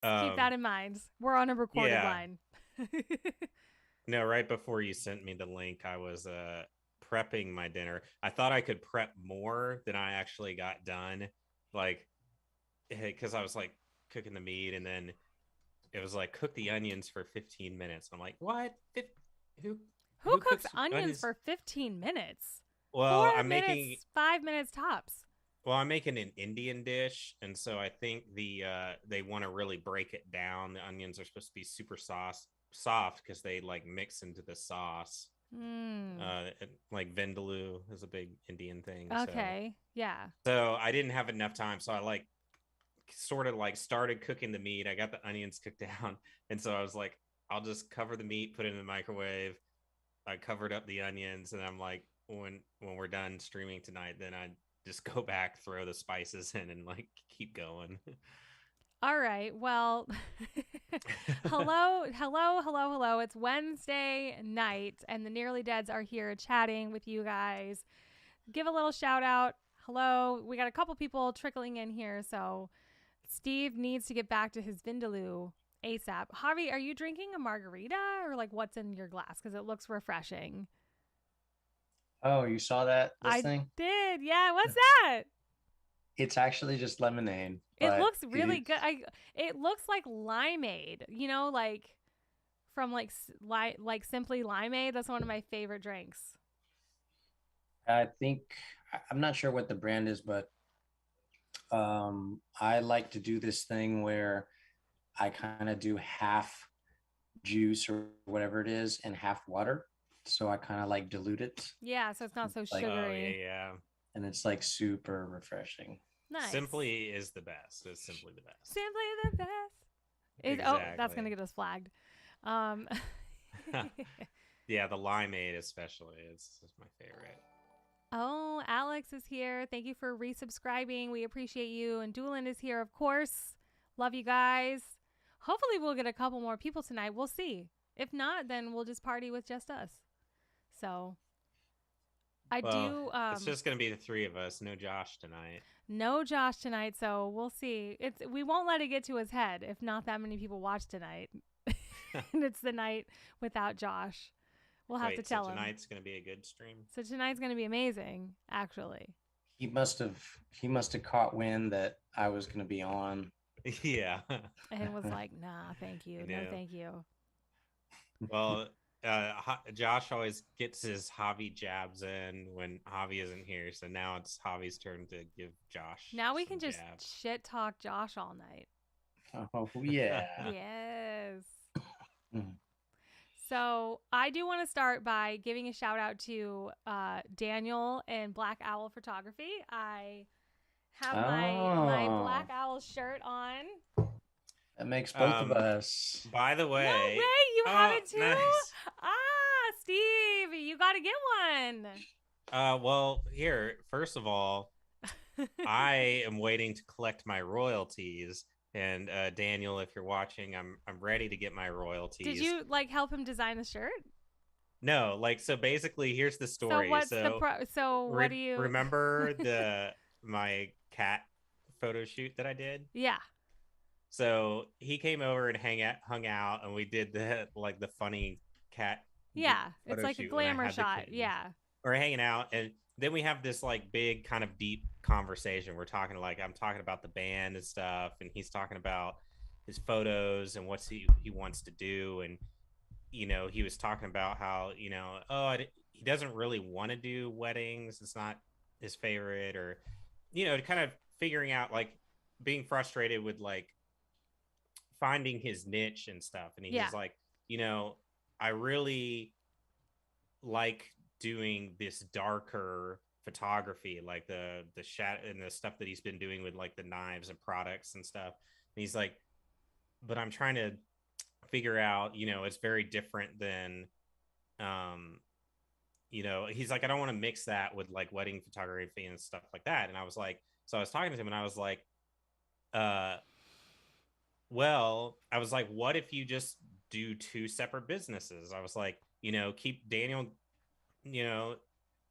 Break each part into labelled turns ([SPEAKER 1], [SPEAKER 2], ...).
[SPEAKER 1] Keep that in mind. We're on a recorded
[SPEAKER 2] Yeah.
[SPEAKER 1] line.
[SPEAKER 2] No, right before you sent me the link, I was prepping my dinner. I thought I could prep more than I actually got done. Like, because I was like cooking the meat, and then it was like cook the onions for 15 minutes. I'm like, what? Who
[SPEAKER 1] Who
[SPEAKER 2] who
[SPEAKER 1] cooks
[SPEAKER 2] cooks
[SPEAKER 1] onions
[SPEAKER 2] onions?
[SPEAKER 1] for 15 minutes? Four
[SPEAKER 2] Well, I'm making
[SPEAKER 1] minutes, 5 minutes tops.
[SPEAKER 2] I'm making an Indian dish, and so I think they want to really break it down. The onions are supposed to be super soft because they like mix into the sauce.
[SPEAKER 1] Hmm.
[SPEAKER 2] Like vindaloo is a big Indian thing. So
[SPEAKER 1] Okay. Yeah.
[SPEAKER 2] I didn't have enough time. So I like sort of like started cooking the meat. I got the onions cooked down, and so I was like, I'll just cover the meat, put it in the microwave. I covered up the onions, and I'm like, when we're done streaming tonight, then I just go back, throw the spices in, and like keep going.
[SPEAKER 1] All right. Well, hello, hello, hello, hello. It's Wednesday night, and the Nearly Deads are here chatting with you guys. Give a little shout out. Hello. We got a couple people trickling in here, so Steve needs to get back to his Vindaloo ASAP. Javi, are you drinking a margarita or like what's in your glass? Because it looks refreshing.
[SPEAKER 3] Oh, you saw that this
[SPEAKER 1] I
[SPEAKER 3] thing?
[SPEAKER 1] did. Yeah. What's that?
[SPEAKER 3] It's actually just lemonade,
[SPEAKER 1] It
[SPEAKER 3] but
[SPEAKER 1] looks
[SPEAKER 3] it
[SPEAKER 1] really good.
[SPEAKER 3] is.
[SPEAKER 1] It looks like limeade. Like from like simply limeade. That's one of my favorite drinks.
[SPEAKER 3] I think I'm not sure what the brand is, but I like to do this thing where I kind of do half juice or whatever it is and half water. So I kind of like dilute it,
[SPEAKER 1] Yeah, so it's not so
[SPEAKER 3] like,
[SPEAKER 2] Oh yeah,
[SPEAKER 1] sugary.
[SPEAKER 2] yeah.
[SPEAKER 3] and it's like super refreshing.
[SPEAKER 1] Nice.
[SPEAKER 2] Simply is the best. It's simply the best.
[SPEAKER 1] Simply the best. That's gonna
[SPEAKER 2] Exactly.
[SPEAKER 1] get us flagged. Um,
[SPEAKER 2] Yeah, the limeade especially. It's my favorite.
[SPEAKER 1] oh, Alex is here. Thank you for resubscribing. We appreciate you. And Doolin is here, of course. Love you guys. Hopefully, we'll get a couple more people tonight. We'll see. If not, then we'll just party with just us. So I
[SPEAKER 2] Well,
[SPEAKER 1] do.
[SPEAKER 2] it's just gonna be the three of us. No Josh tonight.
[SPEAKER 1] No Josh tonight, so we'll see. We won't let it get to his head if not that many people watch tonight. And it's the night without Josh. We'll have to
[SPEAKER 2] Wait, so
[SPEAKER 1] tell him.
[SPEAKER 2] tonight's gonna be a good stream?
[SPEAKER 1] So tonight's going to be amazing, actually.
[SPEAKER 3] He must have caught wind that I was going to be on.
[SPEAKER 2] Yeah.
[SPEAKER 1] And was like, nah, thank you.
[SPEAKER 2] You
[SPEAKER 1] No,
[SPEAKER 2] know.
[SPEAKER 1] thank you.
[SPEAKER 2] Well, Josh always gets his Javi jabs in when Javi isn't here, so now it's Javi's turn to give Josh
[SPEAKER 1] Now we
[SPEAKER 2] some
[SPEAKER 1] can just
[SPEAKER 2] jabs.
[SPEAKER 1] shit talk Josh all night.
[SPEAKER 3] Oh yeah.
[SPEAKER 1] Yes.
[SPEAKER 3] Mhm.
[SPEAKER 1] So I do want to start by giving a shout out to Daniel and Black Owl Photography. I have my Black
[SPEAKER 3] Oh,
[SPEAKER 1] Owl shirt on.
[SPEAKER 3] that makes both of
[SPEAKER 2] um,
[SPEAKER 3] us.
[SPEAKER 2] by the
[SPEAKER 1] No
[SPEAKER 2] way,
[SPEAKER 1] way, you have
[SPEAKER 2] oh,
[SPEAKER 1] it too?
[SPEAKER 2] nice.
[SPEAKER 1] Ah, Steve, you got to get one.
[SPEAKER 2] Well, here, first of all, I am waiting to collect my royalties. And Daniel, if you're watching, I'm ready to get my
[SPEAKER 1] Did
[SPEAKER 2] royalties.
[SPEAKER 1] you like help him design the shirt?
[SPEAKER 2] No, like so basically here's the
[SPEAKER 1] So
[SPEAKER 2] story.
[SPEAKER 1] what's the so what do you
[SPEAKER 2] Remember the my cat photo shoot that I did?
[SPEAKER 1] Yeah.
[SPEAKER 2] So he came over and hung out, and we did the like the funny cat
[SPEAKER 1] Yeah, it's
[SPEAKER 2] photo
[SPEAKER 1] like a
[SPEAKER 2] shoot when I
[SPEAKER 1] glamour
[SPEAKER 2] had the
[SPEAKER 1] shot.
[SPEAKER 2] kittens.
[SPEAKER 1] Yeah.
[SPEAKER 2] We're hanging out, and then we have this like big kind of deep conversation. We're talking like I'm talking about the band and stuff, and he's talking about his photos and what he wants to do, and he was talking about how he doesn't really want to do weddings. It's not his favorite, or kind of figuring out like being frustrated with like finding his niche and stuff. And
[SPEAKER 1] Yeah.
[SPEAKER 2] he's like, I really like doing this darker photography, like the shadow and the stuff that he's been doing with like the knives and products and stuff. And he's like, but I'm trying to figure out, it's very different than um he's like, I don't want to mix that with like wedding photography and stuff like that. And I was like, so I was talking to him and I was like, uh well, I was like, what if you just do two separate businesses? I was like, keep you know,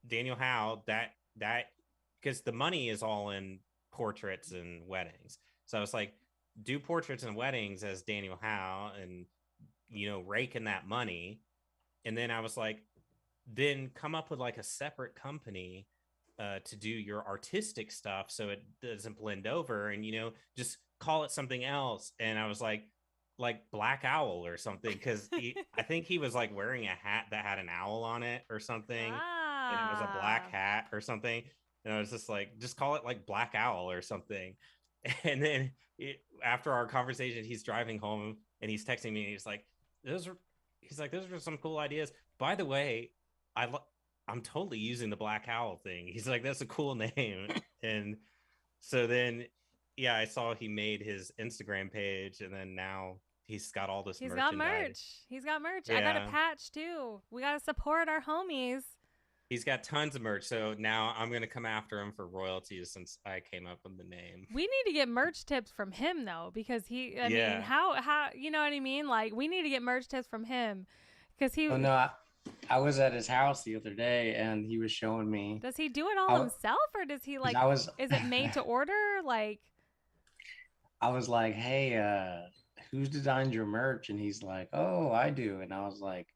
[SPEAKER 2] Daniel Howe, that because the money is all in portraits and weddings. So I was like, do portraits and weddings as Daniel Howe and, rake in that money. And then I was like, then come up with like a separate company to do your artistic stuff so it doesn't blend over, and just call it something else. And I was like Black Owl or something, because I think he was like wearing a hat that had an owl on it or something, and it was a black hat or something. And I was just like, just call it like Black Owl or something. And then after our conversation, he's driving home and he's texting me and he's like, those are some cool ideas. By the way, I'm totally using the Black Owl thing. He's like, that's a cool name. And so then, yeah, I saw he made his Instagram page, and then now he's got all this merchandise.
[SPEAKER 1] He's got merch.
[SPEAKER 2] Yeah.
[SPEAKER 1] I got a patch too. We got to support our homies.
[SPEAKER 2] He's got tons of merch. So now I'm going to come after him for royalties since I came up with the name.
[SPEAKER 1] We need to get merch tips from him though, because I mean, how, you know what I mean? Like, we need to get merch tips from him because he.
[SPEAKER 3] Oh, no, I was at his house the other day and he was showing me.
[SPEAKER 1] Does he do it all himself, or does he like, is it made to order? Like,
[SPEAKER 3] I was like, hey, who's designed your merch? And he's like, oh, I do. And I was like,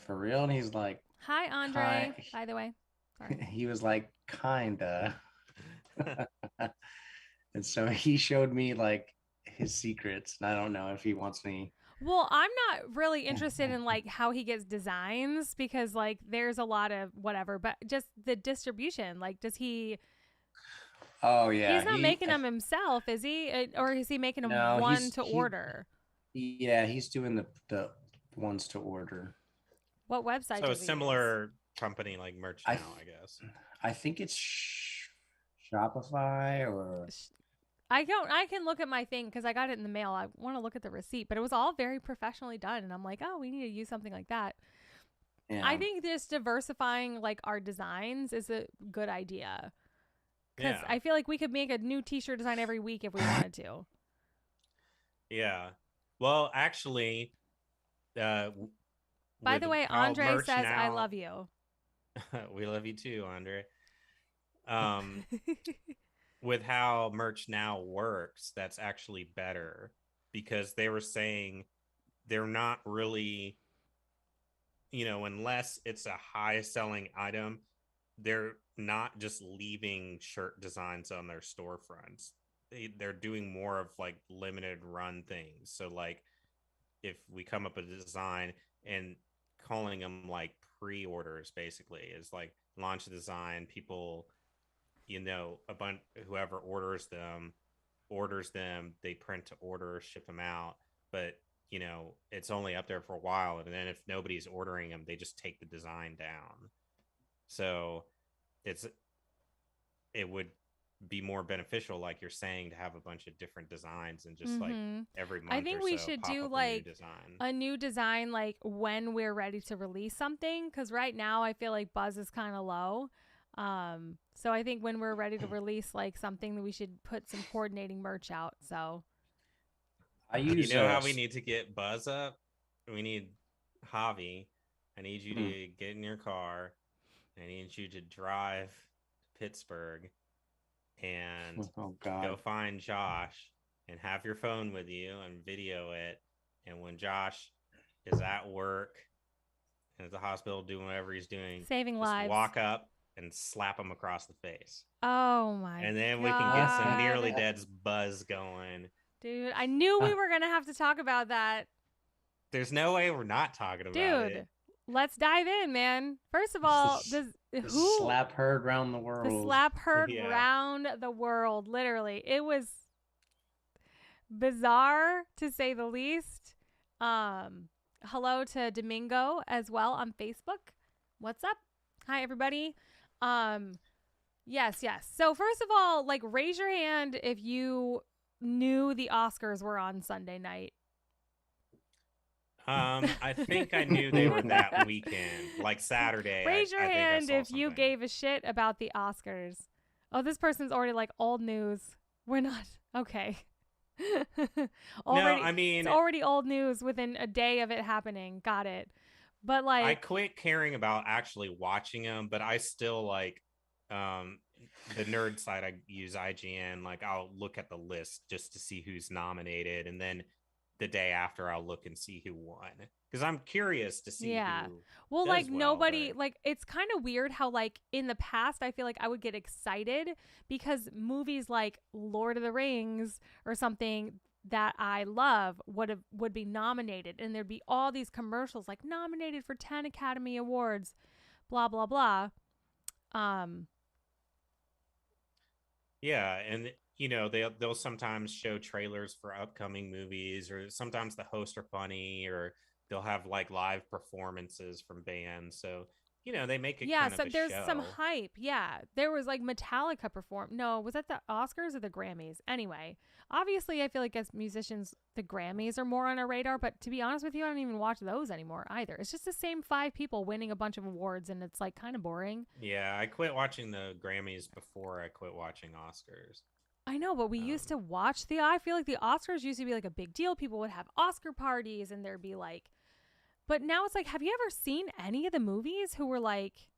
[SPEAKER 3] for real? And he's like,
[SPEAKER 1] hi, Andre, by the way.
[SPEAKER 3] Sorry. He was like, kinda. And so he showed me like his secrets. And I don't know if he wants me.
[SPEAKER 1] Well, I'm not really interested in like how he gets designs, because like there's a lot of whatever, but just the distribution. Like, does he?
[SPEAKER 3] Oh yeah,
[SPEAKER 1] he's not making them himself, is he? Or is he making them order?
[SPEAKER 3] Yeah, he's doing the ones to order.
[SPEAKER 1] What website?
[SPEAKER 2] So a similar company like Merch Now, I guess.
[SPEAKER 3] I think it's Shopify or.
[SPEAKER 1] I can look at my thing because I got it in the mail. I want to look at the receipt, but it was all very professionally done. And I'm like, oh, we need to use something like that. Yeah. I think just diversifying like our designs is a good idea. Because I feel like we could make a new t-shirt design every week if we wanted to.
[SPEAKER 2] Yeah. Well, actually,
[SPEAKER 1] by the way, Andre says, now, I love you.
[SPEAKER 2] We love you too, Andre. With how Merch Now works, that's actually better, because they were saying they're not really, unless it's a high selling item, they're not just leaving shirt designs on their storefronts. They're doing more of like limited run things. So like if we come up with a design and calling them like pre-orders, basically is like launch a design, people, a bunch, whoever orders them, they print to order, ship them out. But, it's only up there for a while. And then if nobody's ordering them, they just take the design down. So it would be more beneficial, like you're saying, to have a bunch of different designs and just like every month.
[SPEAKER 1] I think we should do like a new design like when we're ready to release something, because right now I feel like buzz is kind of low. So I think when we're ready to release like something, that we should put some coordinating merch out. So
[SPEAKER 2] how we need to get buzz up? We need Javi. I need you to get in your car. I need you to drive to Pittsburgh and go find Josh and have your phone with you and video it. And when Josh is at work and at the hospital doing whatever he's doing,
[SPEAKER 1] saving lives,
[SPEAKER 2] walk up and slap him across the face.
[SPEAKER 1] Oh my!
[SPEAKER 2] And then we can get some Nearly Dead's buzz going.
[SPEAKER 1] Dude, I knew we were gonna have to talk about that.
[SPEAKER 2] There's no way we're not talking about it.
[SPEAKER 1] Dude, let's dive in, man. First of all,
[SPEAKER 3] who slap heard round the world?
[SPEAKER 1] The slap heard round the world. Literally, it was bizarre to say the least. Hello to Domingo as well on Facebook. What's up? Hi, everybody. Yes. So first of all, like, raise your hand if you knew the Oscars were on Sunday night.
[SPEAKER 2] I think I knew they were that weekend, like Saturday.
[SPEAKER 1] Raise your hand if you gave a shit about the Oscars. Oh, this person's already like old news. We're not. Okay.
[SPEAKER 2] No, I mean,
[SPEAKER 1] it's already old news within a day of it happening. Got it. But like,
[SPEAKER 2] I quit caring about actually watching them, but I still like, the nerd side, I use IGN. Like I'll look at the list just to see who's nominated, and then the day after I'll look and see who won because I'm curious to see
[SPEAKER 1] Yeah.
[SPEAKER 2] who
[SPEAKER 1] Well, like
[SPEAKER 2] does well.
[SPEAKER 1] nobody,
[SPEAKER 2] But
[SPEAKER 1] like it's kind of weird how like in the past I feel like I would get excited because movies like Lord of the Rings or something that I love would be nominated, and there'd be all these commercials like nominated for 10 Academy Awards, blah blah blah. Um
[SPEAKER 2] yeah, and they'll sometimes show trailers for upcoming movies, or sometimes the hosts are funny, or they'll have like live performances from bands. So they make it
[SPEAKER 1] Yeah,
[SPEAKER 2] kind
[SPEAKER 1] so
[SPEAKER 2] of a
[SPEAKER 1] there's some
[SPEAKER 2] show.
[SPEAKER 1] hype. Yeah, there was like Metallica perform. No, was that the Oscars or the Grammys? Anyway, obviously, I feel like as musicians, the Grammys are more on our radar. But to be honest with you, I don't even watch those anymore either. It's just the same 5 people winning a bunch of awards, and it's like kind of boring.
[SPEAKER 2] Yeah, I quit watching the Grammys before I quit watching Oscars.
[SPEAKER 1] I know, but we used
[SPEAKER 2] Um,
[SPEAKER 1] to watch the. I feel like the Oscars used to be like a big deal. People would have Oscar parties, and there'd be like. But now it's like, have you ever seen any of the movies who were like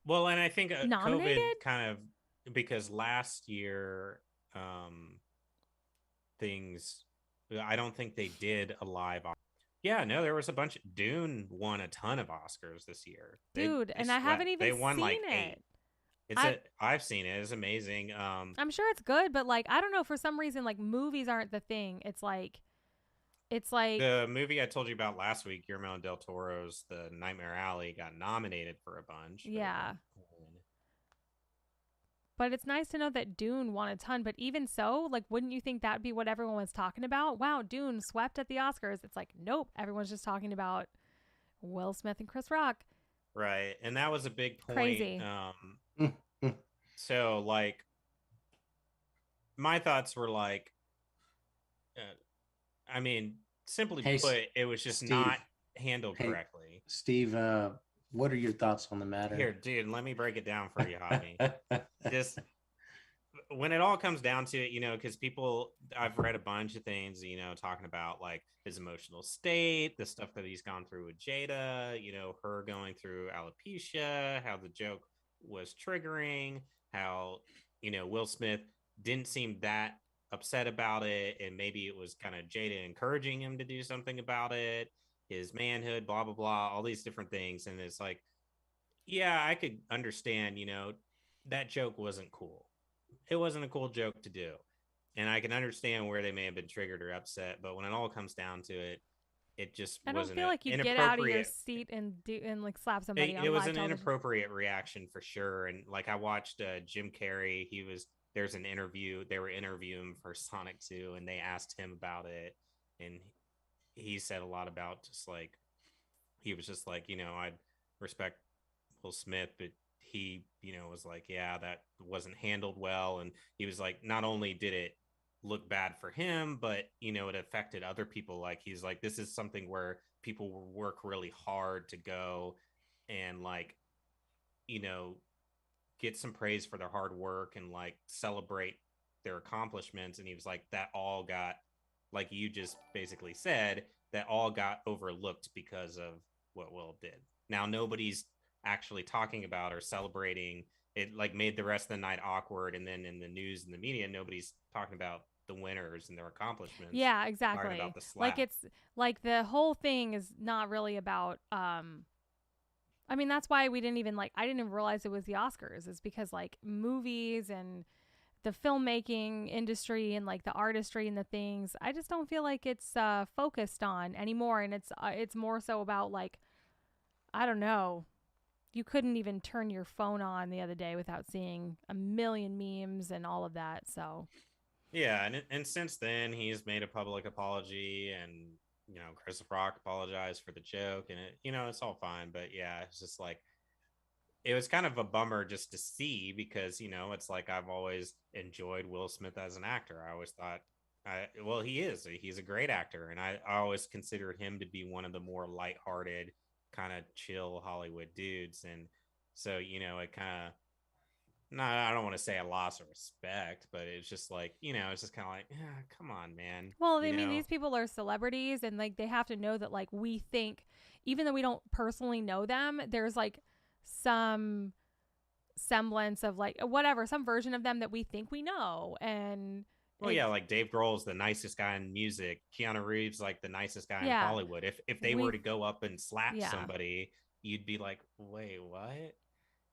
[SPEAKER 2] well, and I think COVID
[SPEAKER 1] nominated?
[SPEAKER 2] kind of because last year things I don't think they did a live. Yeah, no, there was a bunch. Dune won a ton of Oscars this year.
[SPEAKER 1] Dude,
[SPEAKER 2] They
[SPEAKER 1] and I haven't
[SPEAKER 2] swept.
[SPEAKER 1] even
[SPEAKER 2] They won
[SPEAKER 1] seen
[SPEAKER 2] like
[SPEAKER 1] it.
[SPEAKER 2] 8.
[SPEAKER 1] I
[SPEAKER 2] I've seen it. It's amazing.
[SPEAKER 1] I'm sure it's good, but like I don't know, for some reason like movies aren't the thing. It's like
[SPEAKER 2] the movie I told you about last week, Guillermo del Toro's The Nightmare Alley, got nominated for a bunch, but it
[SPEAKER 1] yeah.
[SPEAKER 2] didn't win.
[SPEAKER 1] But it's nice to know that Dune won a ton, but even so, like wouldn't you think that'd be what everyone was talking about? Wow, Dune swept at the Oscars. It's like, nope, everyone's just talking about Will Smith and Chris Rock.
[SPEAKER 2] Right, and that was a big point.
[SPEAKER 1] Crazy.
[SPEAKER 2] So like my thoughts were like, I mean, simply
[SPEAKER 3] Hey,
[SPEAKER 2] put, it was just
[SPEAKER 3] Steve.
[SPEAKER 2] not handled
[SPEAKER 3] Hey,
[SPEAKER 2] correctly.
[SPEAKER 3] Steve. What are your thoughts on the
[SPEAKER 2] Here,
[SPEAKER 3] matter?
[SPEAKER 2] dude, let me break it down for you, Javi. Just when it all comes down to it, because I've read a bunch of things, talking about like his emotional state, the stuff that he's gone through with Jada, her going through alopecia, how the joke was triggering, how, Will Smith didn't seem that upset about it. And maybe it was kind of Jada encouraging him to do something about it, his manhood, blah, blah, blah, all these different things. And it's like, yeah, I could understand, that joke wasn't cool. It wasn't a cool joke to do. And I can understand where they may have been triggered or upset, but when it all comes down to it, it just
[SPEAKER 1] I don't
[SPEAKER 2] wasn't
[SPEAKER 1] feel
[SPEAKER 2] an
[SPEAKER 1] like you'd get out of your
[SPEAKER 2] inappropriate.
[SPEAKER 1] seat and do and like slap somebody
[SPEAKER 2] It
[SPEAKER 1] on
[SPEAKER 2] was
[SPEAKER 1] live
[SPEAKER 2] an
[SPEAKER 1] television.
[SPEAKER 2] inappropriate reaction for sure. And like I watched Jim Carrey, there's an interview. They were interviewing for Sonic 2, and they asked him about it, and he said a lot about just like he was just like, I respect Will Smith, but he, was like, yeah, that wasn't handled well. And he was like, not only did it look bad for him, but, it affected other people. Like, he's like, this is something where people work really hard to go and, like, you know, get some praise for their hard work and, like, celebrate their accomplishments. And he was like, that all got, like you just basically said, that all got overlooked because of what Will did. Now, nobody's actually talking about or celebrating it, like made the rest of the night awkward, and then in the news and the media nobody's talking about the winners and their accomplishments.
[SPEAKER 1] Yeah,
[SPEAKER 2] They're talking
[SPEAKER 1] exactly.
[SPEAKER 2] about the
[SPEAKER 1] Like
[SPEAKER 2] slap.
[SPEAKER 1] it's like the whole thing is not really about I mean that's why we didn't even like I didn't even realize it was the Oscars is because like movies and the filmmaking industry and like the artistry and the things I just don't feel like it's focused on anymore, and it's more so about like I don't know. You couldn't even turn your phone on the other day without seeing a million memes and all of that. So
[SPEAKER 2] Yeah, and since then he's made a public apology, and Chris Rock apologized for the joke, and it's all fine. But yeah, it's just like it was kind of a bummer just to see, because it's like I've always enjoyed Will Smith as an actor. I always thought well, he's a great actor, and I always considered him to be one of the more lighthearted, kind of chill Hollywood dudes. And so it kind of, no, I don't want to say a loss of respect, but it's just like, it's just kind of like, yeah, come on, man.
[SPEAKER 1] well, I mean, these people are celebrities and like they have to know that like we think, even though we don't personally know them, there's like some semblance of like whatever, some version of them that we think we know. And
[SPEAKER 2] well, yeah, like Dave Grohl's the nicest guy in music. Keanu Reeves like the nicest guy in
[SPEAKER 1] yeah,
[SPEAKER 2] Hollywood. If they were to go up and slap
[SPEAKER 1] yeah,
[SPEAKER 2] somebody, you'd be like, wait, what?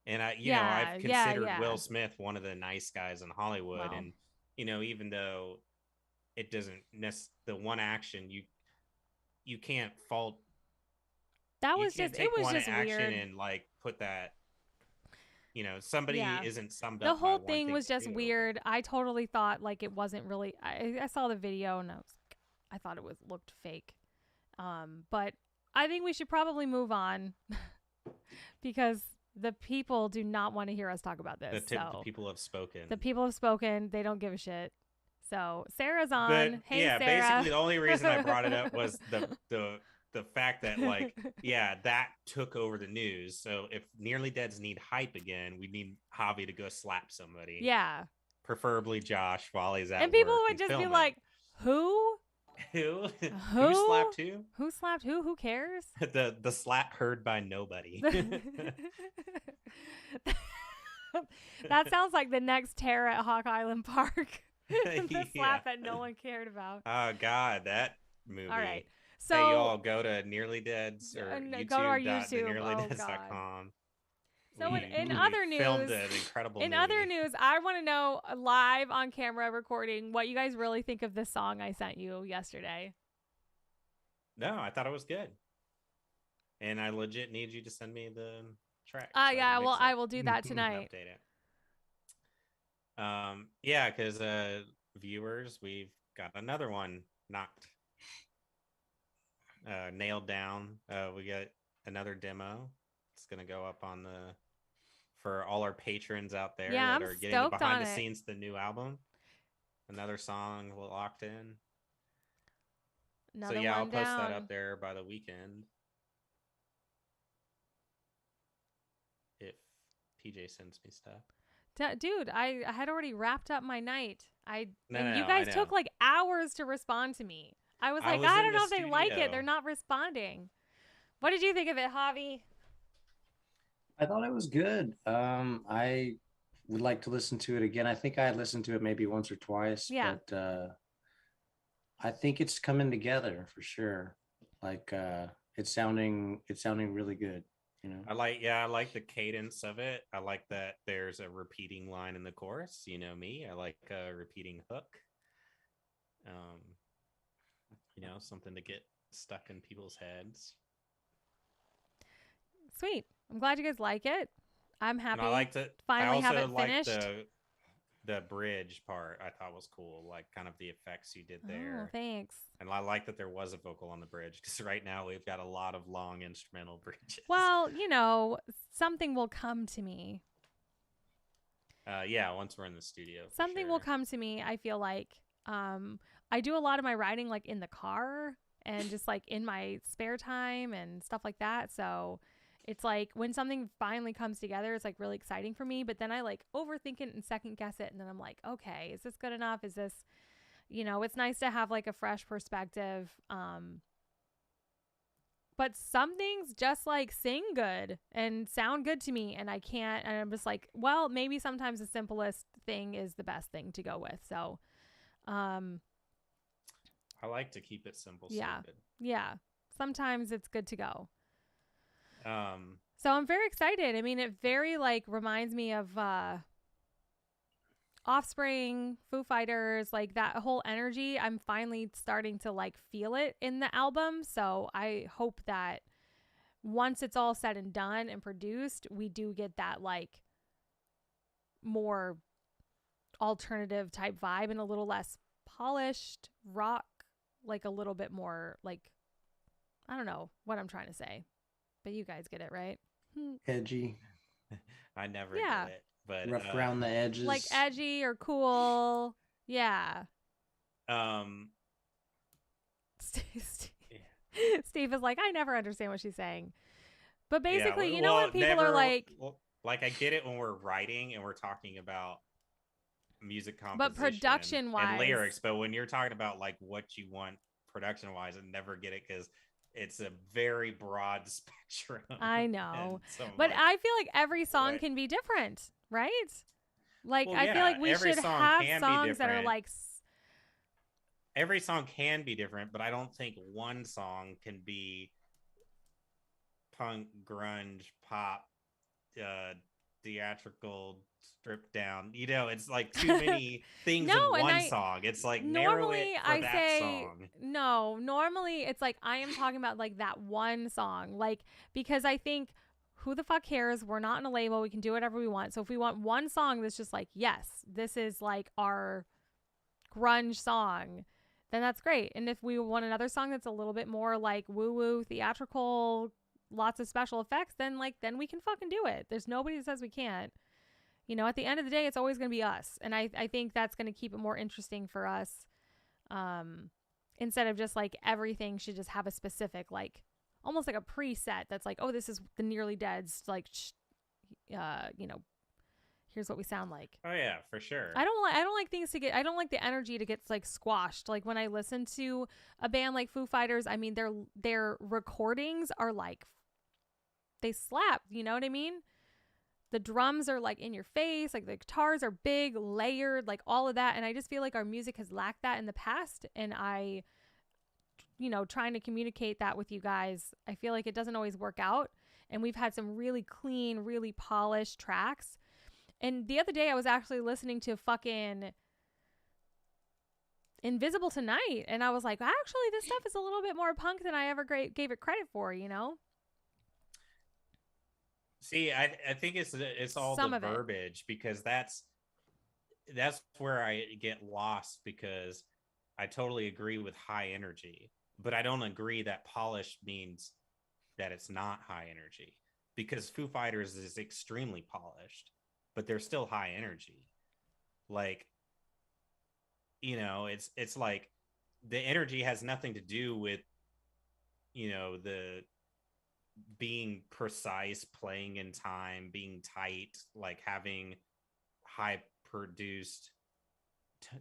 [SPEAKER 2] And I've
[SPEAKER 1] yeah,
[SPEAKER 2] considered
[SPEAKER 1] yeah.
[SPEAKER 2] Will Smith one of the nice guys in Hollywood,
[SPEAKER 1] Well,
[SPEAKER 2] and even though it doesn't the one action you can't fault.
[SPEAKER 1] that
[SPEAKER 2] You
[SPEAKER 1] was
[SPEAKER 2] can't
[SPEAKER 1] just, it
[SPEAKER 2] take
[SPEAKER 1] was
[SPEAKER 2] one
[SPEAKER 1] just
[SPEAKER 2] action
[SPEAKER 1] weird.
[SPEAKER 2] and like put that. Somebody
[SPEAKER 1] Yeah.
[SPEAKER 2] isn't summed
[SPEAKER 1] The
[SPEAKER 2] up by
[SPEAKER 1] whole
[SPEAKER 2] one
[SPEAKER 1] thing
[SPEAKER 2] thing
[SPEAKER 1] was
[SPEAKER 2] they
[SPEAKER 1] just
[SPEAKER 2] do,
[SPEAKER 1] weird. I totally thought like it wasn't really, I saw the video and I thought it looked fake. But I think we should probably move on because the people do not want to hear us talk about this.
[SPEAKER 2] The people have spoken.
[SPEAKER 1] The people have spoken. They don't give a shit. So Sarah's on.
[SPEAKER 2] But
[SPEAKER 1] Hey,
[SPEAKER 2] yeah,
[SPEAKER 1] Sarah.
[SPEAKER 2] basically the only reason I brought it up was the fact that like that took over the news. So if Nearly Deads need hype again, we need Javi to go slap somebody.
[SPEAKER 1] Yeah.
[SPEAKER 2] Preferably Josh while he's at
[SPEAKER 1] And people
[SPEAKER 2] work
[SPEAKER 1] would
[SPEAKER 2] and
[SPEAKER 1] just
[SPEAKER 2] filming.
[SPEAKER 1] be like, who?
[SPEAKER 2] Who?
[SPEAKER 1] Who?
[SPEAKER 2] Who slapped who?
[SPEAKER 1] Who slapped who? Who cares?
[SPEAKER 2] The slap heard by nobody.
[SPEAKER 1] That sounds like the next terror at Hawk Island Park. The
[SPEAKER 2] Yeah.
[SPEAKER 1] slap that no one cared about.
[SPEAKER 2] Oh God, that movie.
[SPEAKER 1] All right. So
[SPEAKER 2] hey, y'all go to Nearly Deads or
[SPEAKER 1] go to our YouTube.
[SPEAKER 2] youtube.nearlydeads.com.
[SPEAKER 1] So in
[SPEAKER 2] We
[SPEAKER 1] other
[SPEAKER 2] filmed
[SPEAKER 1] news,
[SPEAKER 2] an incredible
[SPEAKER 1] in
[SPEAKER 2] movie.
[SPEAKER 1] other news, I want to know live on camera recording what you guys really think of this song I sent you yesterday.
[SPEAKER 2] No, I thought it was good. And I legit need you to send me the track.
[SPEAKER 1] Yeah, well, I will do that tonight.
[SPEAKER 2] Update it. Yeah, because viewers, we've got another one nailed down. We got another demo. It's gonna go up on for all our patrons out there
[SPEAKER 1] Yeah,
[SPEAKER 2] that
[SPEAKER 1] I'm
[SPEAKER 2] are getting the
[SPEAKER 1] stoked
[SPEAKER 2] behind
[SPEAKER 1] on
[SPEAKER 2] the
[SPEAKER 1] it.
[SPEAKER 2] scenes, the new album. Another song locked in.
[SPEAKER 1] Another
[SPEAKER 2] so yeah, I'll
[SPEAKER 1] one
[SPEAKER 2] post
[SPEAKER 1] down.
[SPEAKER 2] that up there by the weekend. If PJ sends me stuff.
[SPEAKER 1] Dude, I had already wrapped up my night. You
[SPEAKER 2] No,
[SPEAKER 1] guys took like hours to respond to me. I was like, I don't know if they like it. They're not responding. What did you think of it, Javi?
[SPEAKER 3] I thought it was good. I would like to listen to it again. I think I had listened to it maybe once or twice.
[SPEAKER 1] Yeah.
[SPEAKER 3] But I think it's coming together for sure. Like it's sounding really good.
[SPEAKER 2] I like the cadence of it. I like that there's a repeating line in the chorus. You know me. I like a repeating hook. Something to get stuck in people's heads.
[SPEAKER 1] Sweet. I'm glad you guys like it. I'm happy.
[SPEAKER 2] And I liked it.
[SPEAKER 1] Finally have it
[SPEAKER 2] liked
[SPEAKER 1] finished.
[SPEAKER 2] The bridge part. I thought was cool. Like kind of the effects you did there.
[SPEAKER 1] Oh, thanks.
[SPEAKER 2] And I like that there was a vocal on the bridge because right now we've got a lot of long instrumental bridges.
[SPEAKER 1] Well, something will come to me.
[SPEAKER 2] Yeah, once we're in the studio.
[SPEAKER 1] Something will come to me. I feel like I do a lot of my writing like in the car and just like in my spare time and stuff like that. So it's like when something finally comes together, it's like really exciting for me. But then I like overthink it and second guess it. And then I'm like, okay, is this good enough? Is this, it's nice to have like a fresh perspective. But some things just like sing good and sound good to me. And I can't, and I'm just like, well, maybe sometimes the simplest thing is the best thing to go with. So,
[SPEAKER 2] I like to keep it simple.
[SPEAKER 1] Yeah.
[SPEAKER 2] Stupid.
[SPEAKER 1] Yeah. Sometimes it's good to go.
[SPEAKER 2] Um,
[SPEAKER 1] So I'm very excited. I mean, it very like reminds me of Offspring, Foo Fighters, like that whole energy. I'm finally starting to like feel it in the album. So I hope that once it's all said and done and produced, we do get that like more alternative type vibe and a little less polished rock, like a little bit more like, I don't know what I'm trying to say, but you guys get it, right?
[SPEAKER 3] Edgy.
[SPEAKER 2] I never
[SPEAKER 1] Yeah.
[SPEAKER 2] did it, but
[SPEAKER 3] Rough around the edges.
[SPEAKER 1] Like edgy or cool. Yeah. Steve is like, I never understand what she's saying. But basically,
[SPEAKER 2] yeah,
[SPEAKER 1] when people are like...
[SPEAKER 2] like I get it when we're writing and we're talking about music composition.
[SPEAKER 1] But production-wise...
[SPEAKER 2] And lyrics, but when you're talking about like what you want production-wise, I never get it because it's a very broad spectrum.
[SPEAKER 1] I know.
[SPEAKER 2] So I'm
[SPEAKER 1] But
[SPEAKER 2] like,
[SPEAKER 1] I feel like every song
[SPEAKER 2] what?
[SPEAKER 1] can be different, right? Like,
[SPEAKER 2] Well,
[SPEAKER 1] I feel
[SPEAKER 2] yeah,
[SPEAKER 1] like we
[SPEAKER 2] every
[SPEAKER 1] should
[SPEAKER 2] song
[SPEAKER 1] have
[SPEAKER 2] can be
[SPEAKER 1] songs that are
[SPEAKER 2] different.
[SPEAKER 1] like,
[SPEAKER 2] Every song can be different, but I don't think one song can be punk, grunge, pop, uh, theatrical, stripped down. You know, it's like too many things
[SPEAKER 1] no,
[SPEAKER 2] in
[SPEAKER 1] and
[SPEAKER 2] one song. It's like narrow it
[SPEAKER 1] normally
[SPEAKER 2] for
[SPEAKER 1] I
[SPEAKER 2] that
[SPEAKER 1] say,
[SPEAKER 2] song.
[SPEAKER 1] no, normally it's like, I am talking about like that one song, like, because I think, who the fuck cares? We're not in a label. We can do whatever we want. So if we want one song that's just like, yes, this is like our grunge song, then that's great. And if we want another song that's a little bit more like woo woo, theatrical, lots of special effects, then we can fucking do it. There's nobody that says we can't. You know, at the end of the day, it's always going to be us. And I think that's going to keep it more interesting for us. Instead of just like everything should just have a specific, like, almost like a preset that's like, oh, this is the Nearly Dead's, like, you know, here's what we sound like.
[SPEAKER 2] Oh yeah, for sure.
[SPEAKER 1] I don't like things to get, I don't like the energy to get like squashed. Like when I listen to a band like Foo Fighters, I mean, their recordings are like, they slap, you know what I mean? The drums are like in your face, like the guitars are big, layered, like all of that. And I just feel like our music has lacked that in the past. And you know, trying to communicate that with you guys, I feel like it doesn't always work out. And we've had some really clean, really polished tracks. And the other day I was actually listening to fucking Invisible Tonight. And I was like, actually, this stuff is a little bit more punk than I ever gave it credit for, you know?
[SPEAKER 2] See, I think it's all
[SPEAKER 1] Some
[SPEAKER 2] the
[SPEAKER 1] of it.
[SPEAKER 2] verbiage, because that's where I get lost, because I totally agree with high energy, but I don't agree that polished means that it's not high energy, because Foo Fighters is extremely polished, but they're still high energy. Like, you know, it's like the energy has nothing to do with, you know, the being precise, playing in time, being tight, like having high produced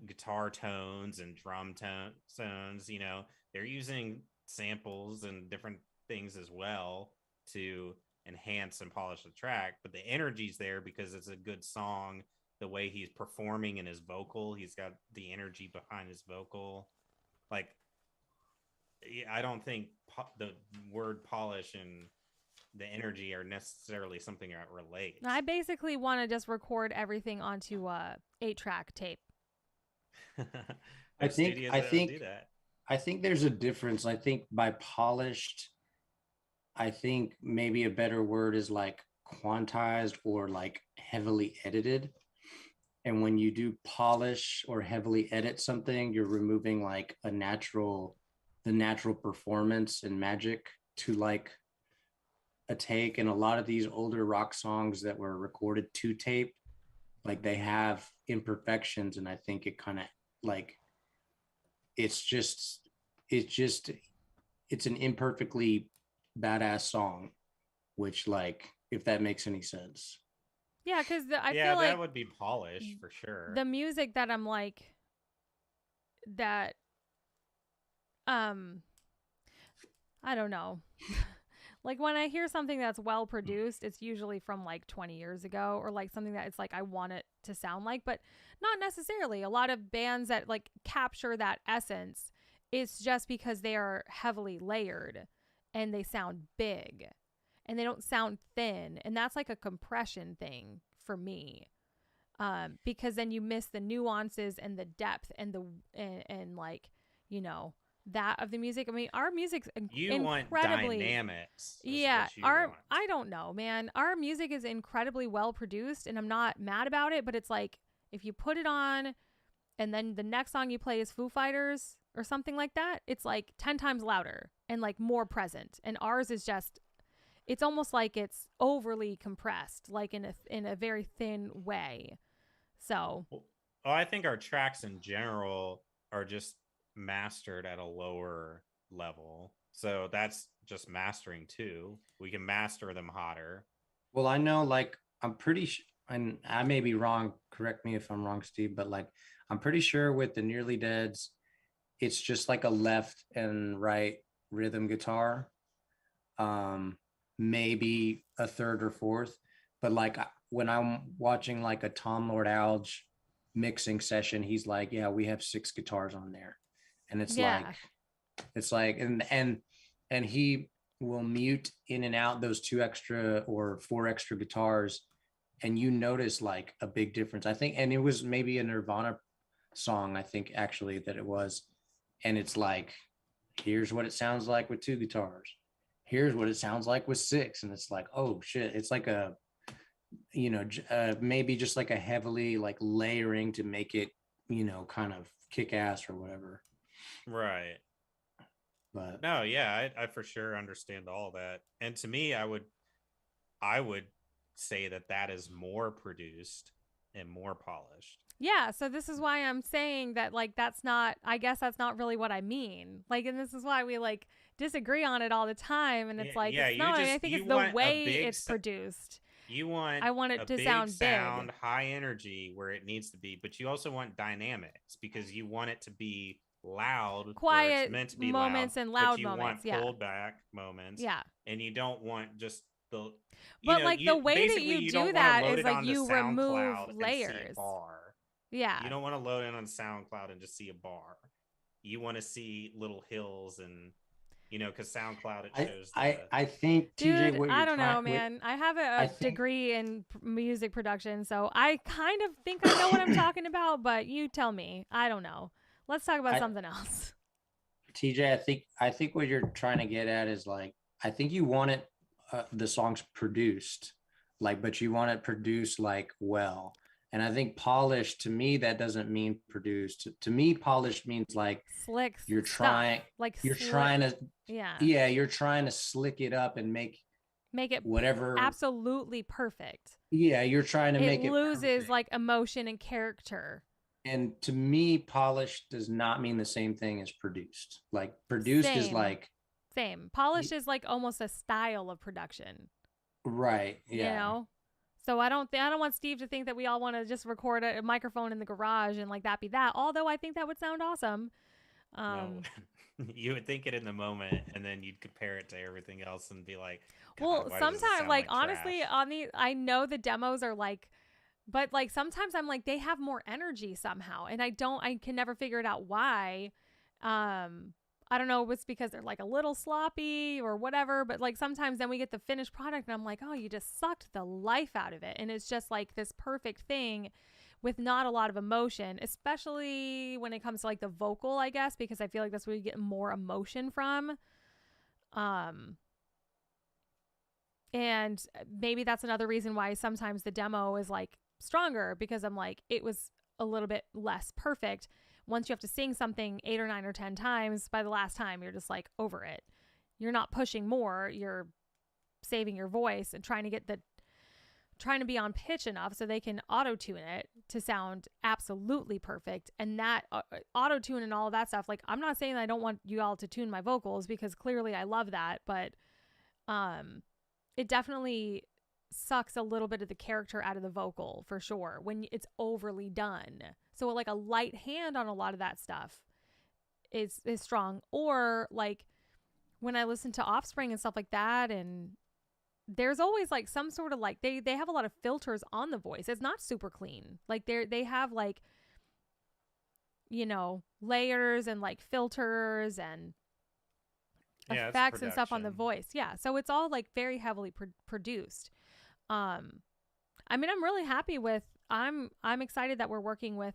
[SPEAKER 2] guitar tones and drum tones. You know, they're using samples and different things as well to enhance and polish the track, but the energy's there because it's a good song. The way he's performing in his vocal, he's got the energy behind his vocal. Like, I don't think the word polish and the energy are necessarily something that relates.
[SPEAKER 1] I basically want to just record everything onto 8-track tape.
[SPEAKER 3] I think
[SPEAKER 2] do that.
[SPEAKER 3] I think there's a difference. I think by polished, I think maybe a better word is like quantized or like heavily edited. And when you do polish or heavily edit something, you're removing like the natural performance and magic to like a take. And a lot of these older rock songs that were recorded to tape, like they have imperfections. And I think it kind of like, it's an imperfectly badass song, which, like, if that makes any sense.
[SPEAKER 1] Yeah, because I
[SPEAKER 2] yeah,
[SPEAKER 1] feel like
[SPEAKER 2] that would be polished for sure.
[SPEAKER 1] the music that I'm like, that, I don't know. Like when I hear something that's well produced, it's usually from like 20 years ago, or like something that it's like I want it to sound like, but not necessarily. A lot of bands that like capture that essence, it's just because they are heavily layered and they sound big and they don't sound thin. And that's like a compression thing for me. Because then you miss the nuances and the depth and and like, you know, that of the music. I mean, our music's
[SPEAKER 2] you
[SPEAKER 1] incredibly
[SPEAKER 2] want dynamics.
[SPEAKER 1] Yeah, I don't know, man. Our music is incredibly well produced, and I'm not mad about it. But it's like if you put it on, and then the next song you play is Foo Fighters or something like that, it's like 10 times louder and like more present. And ours is just, it's almost like it's overly compressed, like in a very thin way. So,
[SPEAKER 2] well, I think our tracks in general are just mastered at a lower level. So that's just mastering too. We can master them hotter.
[SPEAKER 3] Well, I know, like, I'm pretty and I may be wrong, correct me if I'm wrong, Steve, but like I'm pretty sure with the Nearly Deads, it's just like a left and right rhythm guitar, maybe a third or fourth. But like when I'm watching like a Tom Lord Alge mixing session, he's like, yeah, we have 6 guitars on there. And
[SPEAKER 1] Yeah.
[SPEAKER 3] it's like, and he will mute in and out those 2 extra or 4 extra guitars. And you notice like a big difference. I think, and it was maybe a Nirvana song, I think actually that it was. And it's like, here's what it sounds like with 2 guitars. Here's what it sounds like with 6. And it's like, oh shit. It's like a, maybe just like a heavily like layering to make it, kind of kick ass or whatever.
[SPEAKER 2] Right.
[SPEAKER 3] But
[SPEAKER 2] no, yeah, I for sure understand all that. And to me, I would say that is more produced and more polished.
[SPEAKER 1] Yeah, so this is why I'm saying that, like, I guess that's not really what I mean. Like, and this is why we, like, disagree on it all the time. And it's like, it's not, I think it's the way it's produced. I want it to sound big.
[SPEAKER 2] High energy where it needs to be, but you also want dynamics because you want it to be loud,
[SPEAKER 1] quiet
[SPEAKER 2] it's meant to be
[SPEAKER 1] moments
[SPEAKER 2] loud,
[SPEAKER 1] and loud
[SPEAKER 2] but you
[SPEAKER 1] moments.
[SPEAKER 2] want pulled back moments.
[SPEAKER 1] Yeah.
[SPEAKER 2] And you don't want just the.
[SPEAKER 1] But like the way that you do that is like you remove layers. Yeah.
[SPEAKER 2] You don't want to load in on SoundCloud and just see a bar. You want to see little hills and, because SoundCloud, it shows.
[SPEAKER 3] I think, TJ,
[SPEAKER 1] dude, I don't know, man. I have a degree in music production, so I kind of think I know what I'm talking about, but you tell me. I don't know. Let's talk about something else.
[SPEAKER 3] TJ, I think what you're trying to get at is like, I think you want it, the songs produced, like, but you want it produced like well. And I think polished, to me, that doesn't mean produced. To me, polished means like
[SPEAKER 1] slick.
[SPEAKER 3] You're trying,
[SPEAKER 1] like
[SPEAKER 3] you're
[SPEAKER 1] slick.
[SPEAKER 3] trying to,
[SPEAKER 1] yeah.
[SPEAKER 3] You're trying to slick it up and make
[SPEAKER 1] it
[SPEAKER 3] whatever
[SPEAKER 1] absolutely perfect.
[SPEAKER 3] Yeah, you're trying to make it
[SPEAKER 1] loses
[SPEAKER 3] perfect.
[SPEAKER 1] Like emotion and character.
[SPEAKER 3] And to me, polished does not mean the same thing as produced. Like produced is like
[SPEAKER 1] polished is like almost a style of production.
[SPEAKER 3] Right. Yeah.
[SPEAKER 1] So I don't want Steve to think that we all want to just record a microphone in the garage and like that be that. Although I think that would sound awesome.
[SPEAKER 2] No. You would think it in the moment, and then you'd compare it to everything else and be like,
[SPEAKER 1] well, sometimes like honestly, I know the demos are like, but like sometimes I'm like they have more energy somehow, and I can never figure it out why. I don't know if it's because they're like a little sloppy or whatever, but like sometimes then we get the finished product and I'm like, oh, you just sucked the life out of it. And it's just like this perfect thing with not a lot of emotion, especially when it comes to like the vocal, I guess, because I feel like that's where you get more emotion from. And maybe that's another reason why sometimes the demo is like stronger, because I'm like, it was a little bit less perfect. Once you have to sing something 8 or 9 or 10 times, by the last time, you're just like over it. You're not pushing more. You're saving your voice and trying to be on pitch enough so they can auto-tune it to sound absolutely perfect. And that auto-tune and all of that stuff, like, I'm not saying that I don't want you all to tune my vocals, because clearly I love that, but it definitely sucks a little bit of the character out of the vocal for sure when it's overly done. So like a light hand on a lot of that stuff is strong. Or like when I listen to Offspring and stuff like that, and there's always like some sort of like they have a lot of filters on the voice. It's not super clean. Like they have like, layers and like filters and effects and stuff on the voice. Yeah. So it's all like very heavily produced. I mean, I'm really happy with, I'm excited that we're working with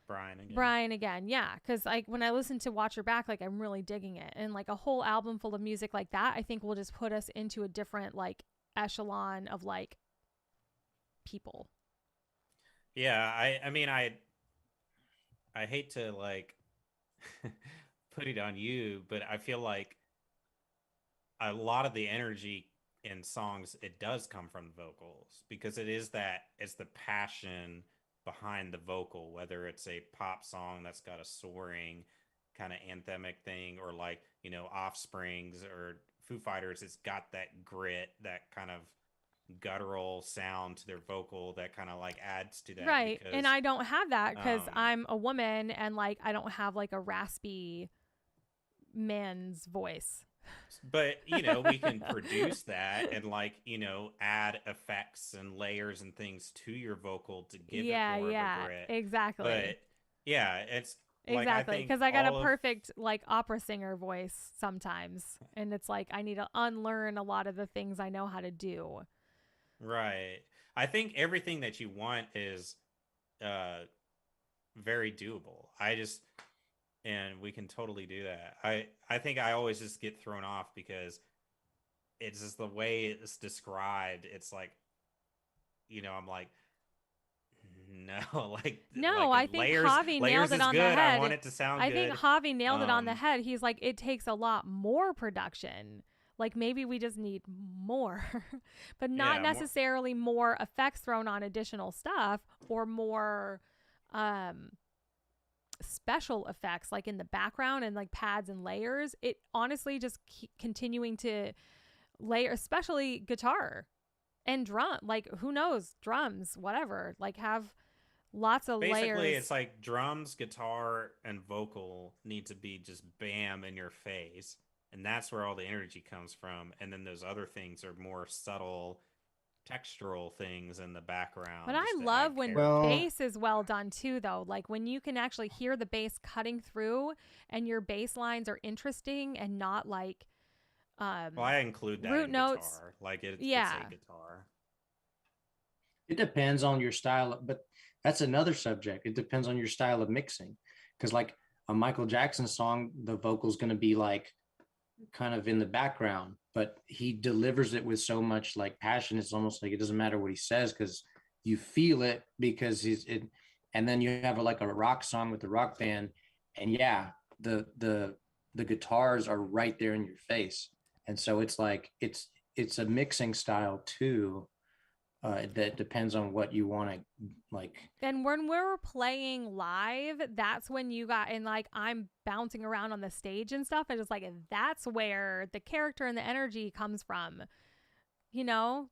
[SPEAKER 1] Brian again. Yeah, because like when I listen to Watch Your Back, like I'm really digging it, and like a whole album full of music like that, I think will just put us into a different like echelon of like people.
[SPEAKER 2] Yeah, I mean I hate to like put it on you, but I feel like a lot of the energy in songs, it does come from the vocals, because it's the passion behind the vocal, whether it's a pop song that's got a soaring kind of anthemic thing, or like, Offsprings or Foo Fighters, it's got that grit, that kind of guttural sound to their vocal that kind of like adds to that.
[SPEAKER 1] Right. And I don't have that because I'm a woman, and like I don't have like a raspy man's voice.
[SPEAKER 2] But we can produce that and like add effects and layers and things to your vocal to give it more of a grit.
[SPEAKER 1] Exactly.
[SPEAKER 2] But yeah, it's
[SPEAKER 1] exactly,
[SPEAKER 2] like
[SPEAKER 1] because I got a perfect like opera singer voice sometimes, and it's like I need to unlearn a lot of the things I know how to do.
[SPEAKER 2] Right. I think everything that you want is very doable. And we can totally do that. I think I always just get thrown off because it's just the way it's described. It's like, I'm like, no,
[SPEAKER 1] no,
[SPEAKER 2] like
[SPEAKER 1] I think
[SPEAKER 2] layers,
[SPEAKER 1] Javi
[SPEAKER 2] layers
[SPEAKER 1] nailed it
[SPEAKER 2] is
[SPEAKER 1] on
[SPEAKER 2] good.
[SPEAKER 1] the head.
[SPEAKER 2] I want it to sound
[SPEAKER 1] I
[SPEAKER 2] good.
[SPEAKER 1] think Javi nailed it on the head. He's like, it takes a lot more production. Like maybe we just need more, but not necessarily more effects thrown on additional stuff or more special effects like in the background and like pads and layers. It honestly just continuing to layer, especially guitar and drum. Like who knows, drums, whatever. Like have lots of layers.
[SPEAKER 2] Basically, it's like drums, guitar, and vocal need to be just bam in your face. And that's where all the energy comes from. And then those other things are more subtle, textural things in the background.
[SPEAKER 1] But I love when bass is well done too, though. Like when you can actually hear the bass cutting through and your bass lines are interesting and not like
[SPEAKER 2] well, I include that
[SPEAKER 1] root
[SPEAKER 2] in
[SPEAKER 1] notes.
[SPEAKER 2] Guitar. Like it's a guitar.
[SPEAKER 3] It depends on your style, but that's another subject. It depends on your style of mixing. Because like a Michael Jackson song, the vocal's going to be like kind of in the background, but he delivers it with so much like passion. It's almost like it doesn't matter what he says because you feel it because and then you have like a rock song with the rock band, and the guitars are right there in your face. And so it's like it's a mixing style too. That depends on what you want to like.
[SPEAKER 1] And when we're playing live, that's when you got, and like I'm bouncing around on the stage and stuff. And it's like, that's where the character and the energy comes from,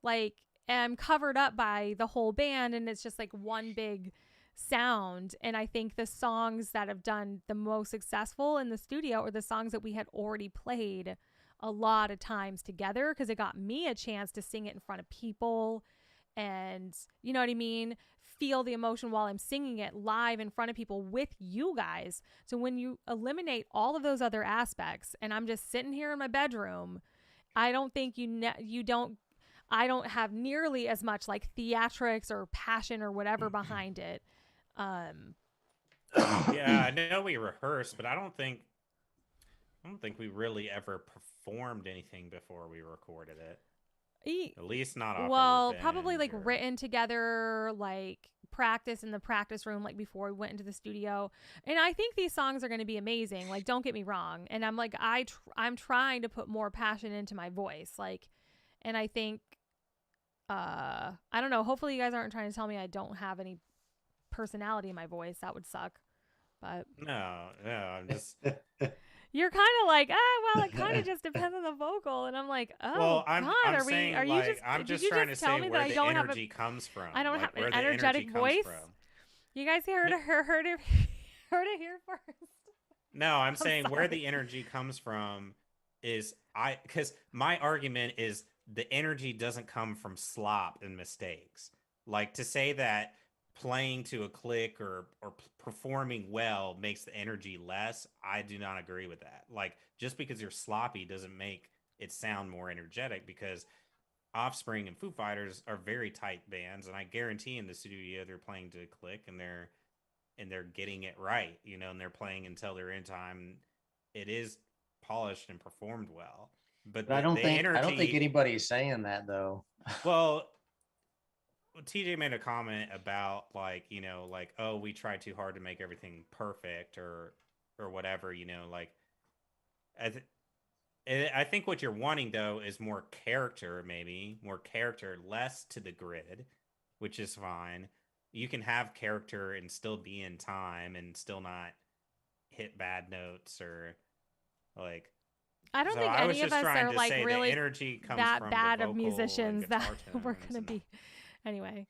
[SPEAKER 1] like I'm covered up by the whole band and it's just like one big sound. And I think the songs that have done the most successful in the studio are the songs that we had already played a lot of times together because it got me a chance to sing it in front of people. And you know what I mean? Feel the emotion while I'm singing it live in front of people with you guys. So when you eliminate all of those other aspects and I'm just sitting here in my bedroom, I don't think I don't have nearly as much like theatrics or passion or whatever behind it.
[SPEAKER 2] Yeah, I know we rehearsed, but I don't think we really ever performed anything before we recorded it. At least not off
[SPEAKER 1] probably like written together, like practice in the practice room, like before we went into the studio. And I think these songs are going to be amazing. Like, don't get me wrong. And I'm like, I'm trying to put more passion into my voice. Like, and I think, I don't know. Hopefully you guys aren't trying to tell me I don't have any personality in my voice. That would suck. But
[SPEAKER 2] no, I'm just.
[SPEAKER 1] You're kind of like, well, it kind of just depends on the vocal, and I'm like,
[SPEAKER 2] well, I'm saying,
[SPEAKER 1] are you just?
[SPEAKER 2] I'm just
[SPEAKER 1] did you
[SPEAKER 2] trying
[SPEAKER 1] just
[SPEAKER 2] to
[SPEAKER 1] tell
[SPEAKER 2] say
[SPEAKER 1] me
[SPEAKER 2] where
[SPEAKER 1] that
[SPEAKER 2] the
[SPEAKER 1] I don't
[SPEAKER 2] energy comes from.
[SPEAKER 1] I don't
[SPEAKER 2] like,
[SPEAKER 1] have an energetic voice. You guys heard it here first.
[SPEAKER 2] No, I'm saying where the energy comes from is because my argument is the energy doesn't come from slop and mistakes. Like to say that playing to a click or performing well makes the energy less, I do not agree with that. Like just because you're sloppy doesn't make it sound more energetic, because Offspring and Foo Fighters are very tight bands, and I guarantee in the studio they're playing to a click and they're getting it right, and they're playing until they're in time. It is polished and performed well. But
[SPEAKER 3] I don't think anybody's saying that though.
[SPEAKER 2] Well, TJ made a comment about like, oh, we try too hard to make everything perfect or whatever, like I think what you're wanting though is more character, less to the grid, which is fine. You can have character and still be in time and still not hit bad notes or like.
[SPEAKER 1] I don't think any of us are like really
[SPEAKER 2] energy comes
[SPEAKER 1] that
[SPEAKER 2] from
[SPEAKER 1] bad of musicians that we're going to be. Anyway.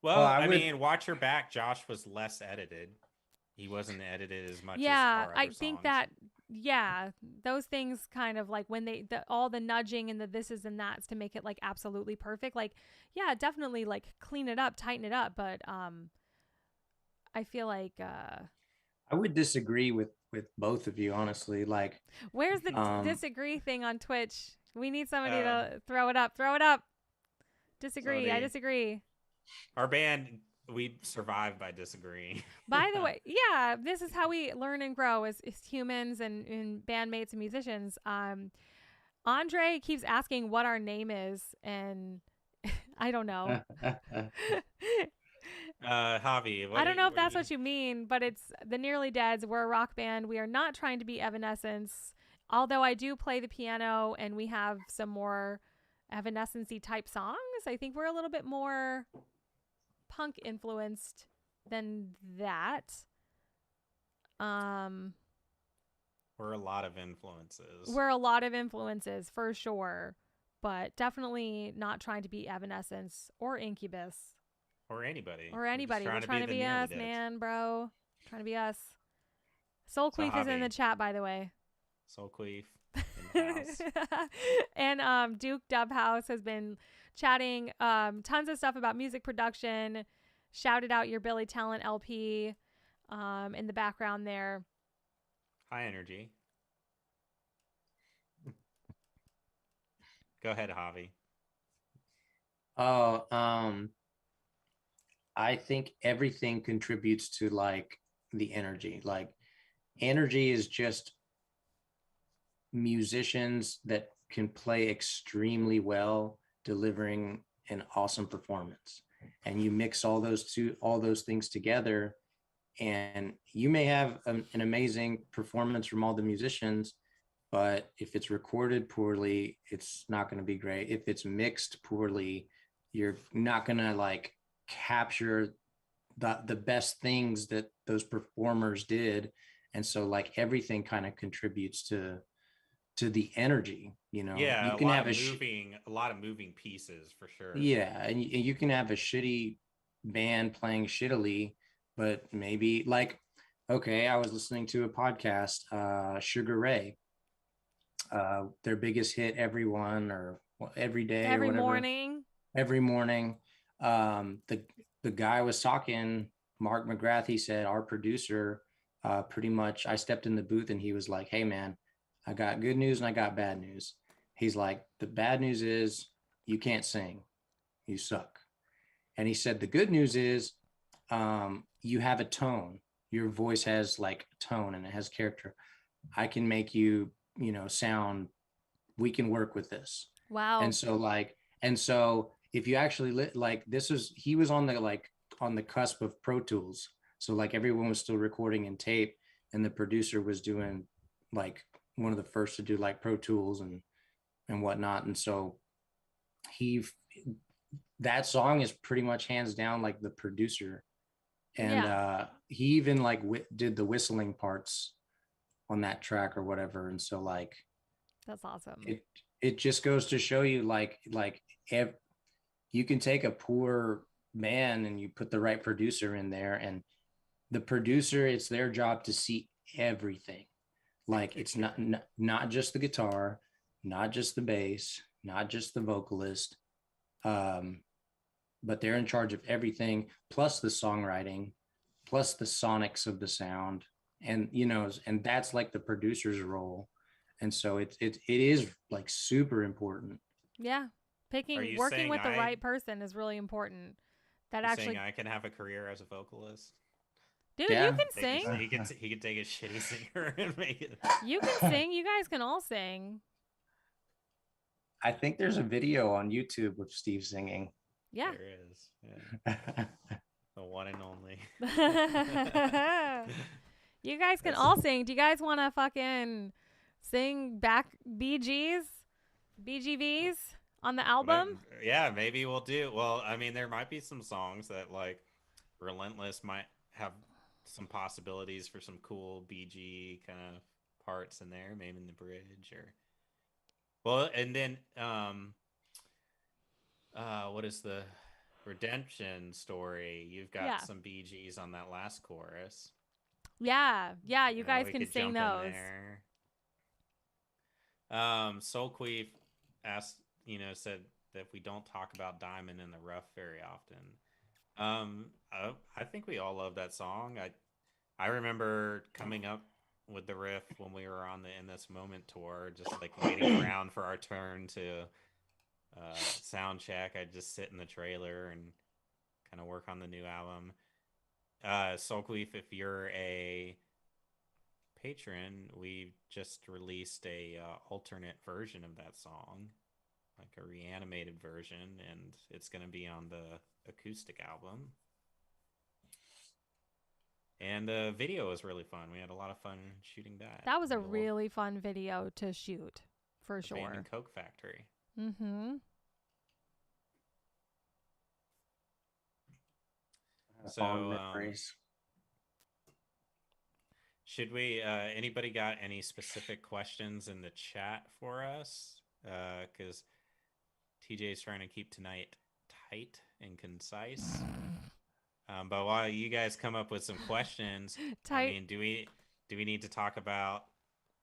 [SPEAKER 2] Well, I mean, watch your back. Josh was less edited. He wasn't edited as much.
[SPEAKER 1] Yeah,
[SPEAKER 2] as our
[SPEAKER 1] I
[SPEAKER 2] other
[SPEAKER 1] think
[SPEAKER 2] songs.
[SPEAKER 1] that yeah, those things kind of like when all the nudging and the this is and that's to make it like absolutely perfect. Like, yeah, definitely like clean it up, tighten it up. But I feel like
[SPEAKER 3] I would disagree with both of you, honestly. Like,
[SPEAKER 1] where's the
[SPEAKER 3] um,
[SPEAKER 1] disagree thing on Twitch? We need somebody
[SPEAKER 2] Um,
[SPEAKER 1] to throw it up. Throw it up. Disagree. I
[SPEAKER 2] somebody,
[SPEAKER 1] disagree.
[SPEAKER 2] our band, we survive by disagreeing.
[SPEAKER 1] By the way, yeah, this is how we learn and grow as humans and bandmates and musicians. Andre keeps asking what our name is, and I don't know.
[SPEAKER 2] Javi,
[SPEAKER 1] I don't know if that's what you mean, but it's the Nearly Deads. We're a rock band. We are not trying to be Evanescence, although I do play the piano and we have some more Evanescence-y type songs. I think we're a little bit more punk influenced than that.
[SPEAKER 2] We're a lot of influences.
[SPEAKER 1] We're a lot of influences for sure, but definitely not trying to be Evanescence or Incubus.
[SPEAKER 2] Or anybody.
[SPEAKER 1] Or anybody. We're trying to be us, man, bro. Trying to be us. Soul Queef is in the chat, by the way.
[SPEAKER 2] Soul Queef in the house.
[SPEAKER 1] And Duke Dubhouse has been chatting tons of stuff about music production. Shouted out your Billy Talent LP in the background there.
[SPEAKER 2] High energy. Go ahead, Javi.
[SPEAKER 3] Oh, I think everything contributes to like the energy. Like, energy is just musicians that can play extremely well, delivering an awesome performance. And you mix all those things together, and you may have an amazing performance from all the musicians, but if it's recorded poorly, it's not going to be great. If it's mixed poorly, you're not going to like capture the best things that those performers did. And so like everything kind of contributes to the energy, you know.
[SPEAKER 2] Yeah,
[SPEAKER 3] You can have
[SPEAKER 2] a lot of moving pieces for sure.
[SPEAKER 3] Yeah, and you can have a shitty band playing shittily, but maybe like, okay, I was listening to a podcast, Sugar Ray, their biggest hit, Everyone, or Every Day,
[SPEAKER 1] every
[SPEAKER 3] or whatever.
[SPEAKER 1] Every
[SPEAKER 3] morning. The guy was talking, Mark McGrath, he said, our producer, pretty much, I stepped in the booth and he was like, hey man, I got good news and I got bad news. He's like, the bad news is you can't sing. You suck. And he said, the good news is you have a tone. Your voice has like tone and it has character. I can make you, you know, sound, we can work with this.
[SPEAKER 1] Wow.
[SPEAKER 3] And so if you actually he was on the cusp of Pro Tools. So like everyone was still recording in tape, and the producer was doing like one of the first to do like Pro Tools and whatnot. And so that song is pretty much hands down like the producer. And he even like did the whistling parts on that track or whatever. And so like,
[SPEAKER 1] that's awesome.
[SPEAKER 3] It just goes to show you you can take a poor band and you put the right producer in there, and the producer, it's their job to see everything. Like, it's not just the guitar, not just the bass, not just the vocalist, but they're in charge of everything, plus the songwriting, plus the sonics of the sound. And, you know, and that's like the producer's role. And so it is like super important.
[SPEAKER 1] Yeah. Working with the right person is really important. That actually,
[SPEAKER 2] saying I can have a career as a vocalist.
[SPEAKER 1] Dude, yeah. You can sing.
[SPEAKER 2] He could take a shitty singer and make it.
[SPEAKER 1] You can sing. You guys can all sing.
[SPEAKER 3] I think there's a video on YouTube of Steve singing.
[SPEAKER 1] Yeah.
[SPEAKER 2] There is. Yeah. The one and only.
[SPEAKER 1] You guys can all sing. Do you guys want to fucking sing back BGVs on the album?
[SPEAKER 2] Yeah, maybe we'll do. Well, I mean, there might be some songs that like Relentless might have some possibilities for some cool BG kind of parts in there, maybe in the bridge or. Well, and then what is the redemption story? You've got some BGs on that last chorus.
[SPEAKER 1] Yeah, you guys can sing those.
[SPEAKER 2] Soulqueef asked, said that we don't talk about Diamond in the Rough very often. I think we all love that song. I remember coming up with the riff when we were on the In This Moment tour, just like waiting around for our turn to sound check. I'd just sit in the trailer and kind of work on the new album. Soulqueef, if you're a patron, we just released a alternate version of that song, like a reanimated version, and it's going to be on the acoustic album. And the video was really fun. We had a lot of fun shooting that.
[SPEAKER 1] That was a really fun video to shoot, for sure.
[SPEAKER 2] Abandoned Coke Factory.
[SPEAKER 1] Mm-hmm.
[SPEAKER 2] So, should we, anybody got any specific questions in the chat for us? Because TJ's trying to keep tonight tight and concise. But while you guys come up with some questions, I mean, do we need to talk about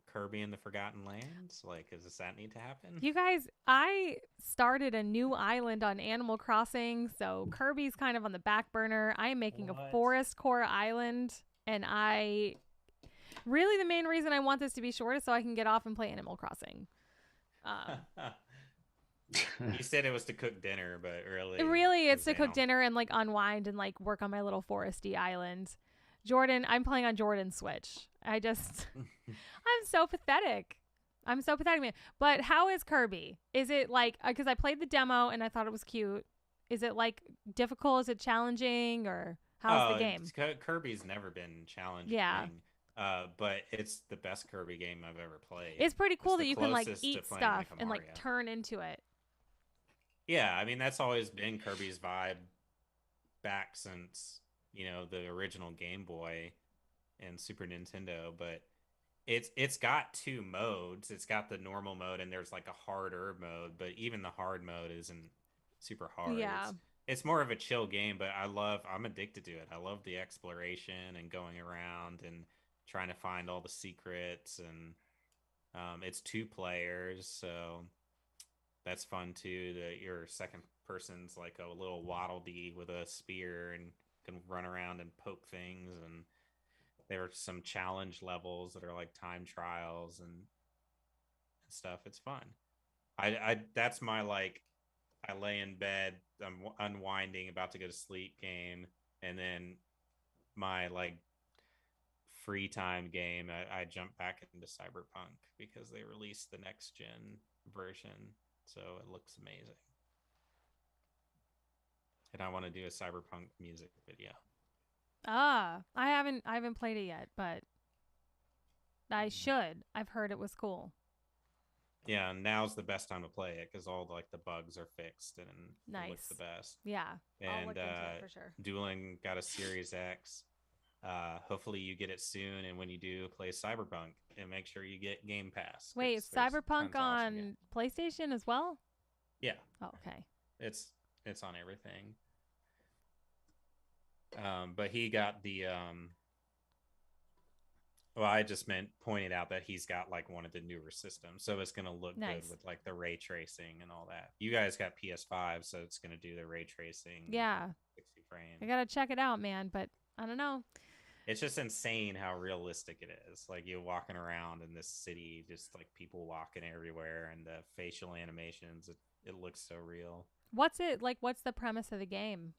[SPEAKER 2] Kirby and the Forgotten Lands? Like, does that need to happen?
[SPEAKER 1] You guys, I started a new island on Animal Crossing, so Kirby's kind of on the back burner. I am making a forest core island, and really the main reason I want this to be short is so I can get off and play Animal Crossing.
[SPEAKER 2] You said it was to cook dinner, but
[SPEAKER 1] really it's to cook dinner and like unwind and like work on my little foresty island. Jordan, I'm playing on Jordan's Switch. I'm so pathetic. I'm so pathetic, man. But how is Kirby? Is it like, because I played the demo and I thought it was cute. Is it like difficult? Is it challenging, or how's the game?
[SPEAKER 2] Kirby's never been challenging.
[SPEAKER 1] Yeah.
[SPEAKER 2] But it's the best Kirby game I've ever played.
[SPEAKER 1] It's pretty cool that you can like eat stuff and like turn into it.
[SPEAKER 2] Yeah, I mean, that's always been Kirby's vibe back since, the original Game Boy and Super Nintendo. But it's got two modes. It's got the normal mode and there's like a harder mode, but even the hard mode isn't super hard.
[SPEAKER 1] Yeah.
[SPEAKER 2] It's more of a chill game, but I'm addicted to it. I love the exploration and going around and trying to find all the secrets, and it's 2 players, so that's fun too. Your second person's like a little Waddle Dee with a spear and can run around and poke things, and there are some challenge levels that are like time trials and stuff. It's fun. I that's my like, I lay in bed, I'm unwinding, about to go to sleep game, and then my like free time game, I jump back into Cyberpunk because they released the next gen version, so it looks amazing. And I want to do a Cyberpunk music video.
[SPEAKER 1] I haven't played it yet, but I should. I've heard it was cool.
[SPEAKER 2] Yeah, and now's the best time to play it because all like the bugs are fixed and
[SPEAKER 1] nice.
[SPEAKER 2] It looks the best.
[SPEAKER 1] Yeah,
[SPEAKER 2] and
[SPEAKER 1] I'll look into it for sure.
[SPEAKER 2] Dueling got a Series X. Hopefully you get it soon, and when you do, play Cyberpunk and make sure you get Game Pass.
[SPEAKER 1] Wait, Cyberpunk on PlayStation as well?
[SPEAKER 2] Yeah.
[SPEAKER 1] Oh, okay.
[SPEAKER 2] It's on everything. But he got the well, I just pointed out that he's got like one of the newer systems, so it's gonna look good with like the ray tracing and all that. You guys got PS5, so it's gonna do the ray tracing.
[SPEAKER 1] Yeah.
[SPEAKER 2] 60 frames.
[SPEAKER 1] I gotta check it out, man, but I don't know.
[SPEAKER 2] It's just insane how realistic it is. Like, you're walking around in this city, just like people walking everywhere, and the facial animations, it looks so real.
[SPEAKER 1] What's the premise of the game?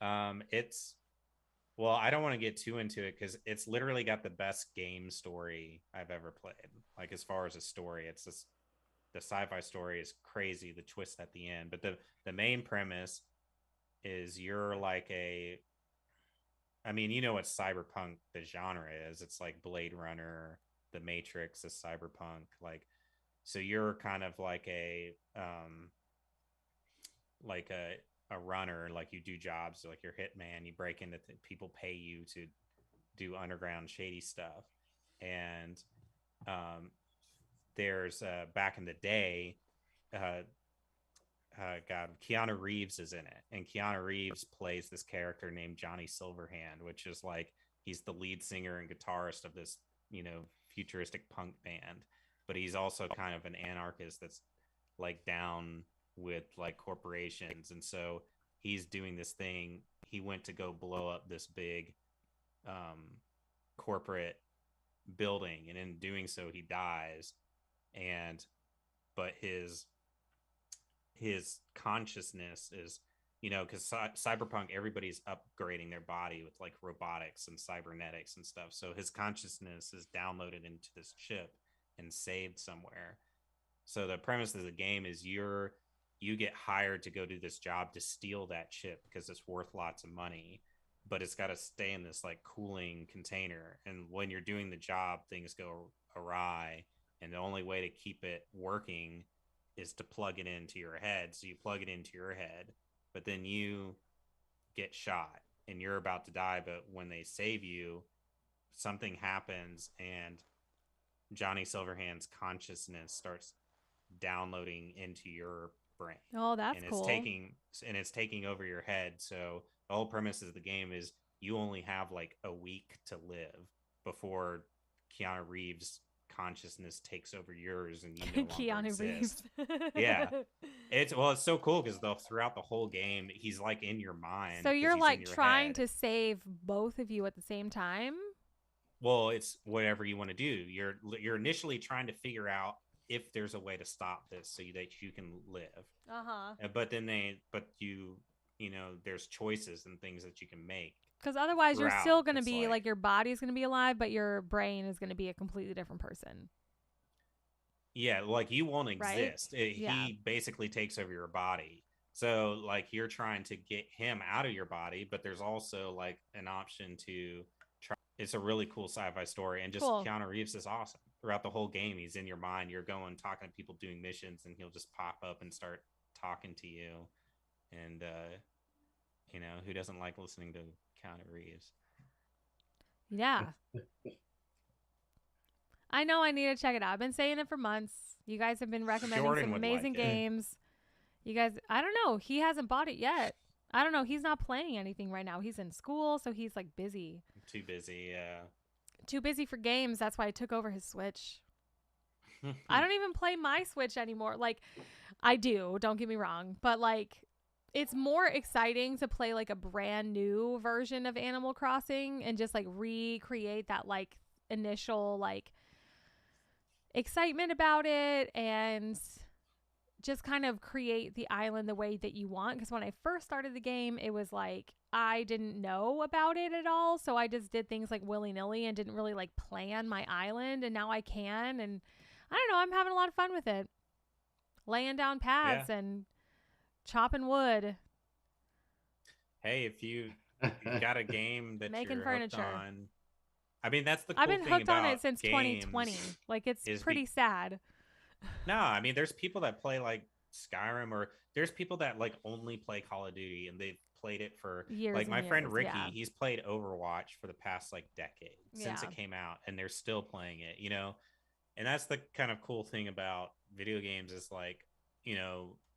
[SPEAKER 2] Well, I don't want to get too into it because it's literally got the best game story I've ever played. Like, as far as a story, it's just, the sci-fi story is crazy, the twist at the end. But the main premise is you're like I mean, you know what cyberpunk the genre is. It's like Blade Runner, The Matrix is cyberpunk. Like, so you're kind of like a runner, like you do jobs, like you're hitman, you break into people pay you to do underground shady stuff. And there's back in the day, Keanu Reeves is in it, and Keanu Reeves plays this character named Johnny Silverhand, which is like, he's the lead singer and guitarist of this futuristic punk band. but he's also kind of an anarchist that's like down with like corporations. And so he's doing this thing. He went to go blow up this big um, corporate building, and in doing so, he dies. And but his consciousness is, because cyberpunk, everybody's upgrading their body with like robotics and cybernetics and stuff, so his consciousness is downloaded into this chip and saved somewhere. So the premise of the game is you get hired to go do this job to steal that chip because it's worth lots of money, but it's got to stay in this like cooling container, and when you're doing the job, things go awry, and the only way to keep it working is to plug it into your head. So you plug it into your head, but then you get shot and you're about to die. But when they save you, something happens, and Johnny Silverhand's consciousness starts downloading into your brain.
[SPEAKER 1] Oh, that's
[SPEAKER 2] and
[SPEAKER 1] cool.
[SPEAKER 2] It's taking over your head. So the whole premise of the game is you only have like a week to live before Keanu Reeves' consciousness takes over yours and you no longer
[SPEAKER 1] Keanu
[SPEAKER 2] exist.
[SPEAKER 1] Reeves.
[SPEAKER 2] Yeah. It's so cool because throughout the whole game, he's like in your mind.
[SPEAKER 1] So you're like trying
[SPEAKER 2] head.
[SPEAKER 1] to save both of you at the same time?
[SPEAKER 2] Well, it's whatever you want to do. You're initially trying to figure out if there's a way to stop this so that you can live. But then there's choices and things that you can make.
[SPEAKER 1] Because otherwise you're still going to be like your body's going to be alive, but your brain is going to be a completely different person.
[SPEAKER 2] Yeah, like you won't exist.
[SPEAKER 1] Right?
[SPEAKER 2] He basically takes over your body. So like you're trying to get him out of your body, but there's also like an option to try. It's a really cool sci-fi story, and just cool. Keanu Reeves is awesome. Throughout the whole game, he's in your mind. You're going talking to people doing missions, and he'll just pop up and start talking to you. And who doesn't like listening to Keanu Reeves?
[SPEAKER 1] Yeah. I know I need to check it out. I've been saying it for months. You guys have been recommending some amazing games. You guys, I don't know. He hasn't bought it yet. I don't know. He's not playing anything right now. He's in school, so he's like busy.
[SPEAKER 2] Too busy, yeah.
[SPEAKER 1] Too busy for games. That's why I took over his Switch. I don't even play my Switch anymore. Like, I do. Don't get me wrong. But like, it's more exciting to play like a brand new version of Animal Crossing and just like recreate that like initial like excitement about it and just kind of create the island the way that you want. Because when I first started the game, it was like I didn't know about it at all, so I just did things like willy-nilly and didn't really like plan my island, and now I can, and I don't know, I'm having a lot of fun with it, laying down paths and chopping wood.
[SPEAKER 2] Hey, if you got a game that
[SPEAKER 1] making
[SPEAKER 2] you're
[SPEAKER 1] furniture
[SPEAKER 2] hooked on, I mean, that's the cool
[SPEAKER 1] I've been
[SPEAKER 2] thing
[SPEAKER 1] hooked
[SPEAKER 2] about
[SPEAKER 1] on it since 2020. Like, it's pretty sad.
[SPEAKER 2] No, I mean, there's people that play like Skyrim, or there's people that like only play Call of Duty, and they've played it for
[SPEAKER 1] years.
[SPEAKER 2] Like my friend Ricky,
[SPEAKER 1] yeah.
[SPEAKER 2] he's played Overwatch for the past like decade since it came out, and they're still playing it, And that's the kind of cool thing about video games is like,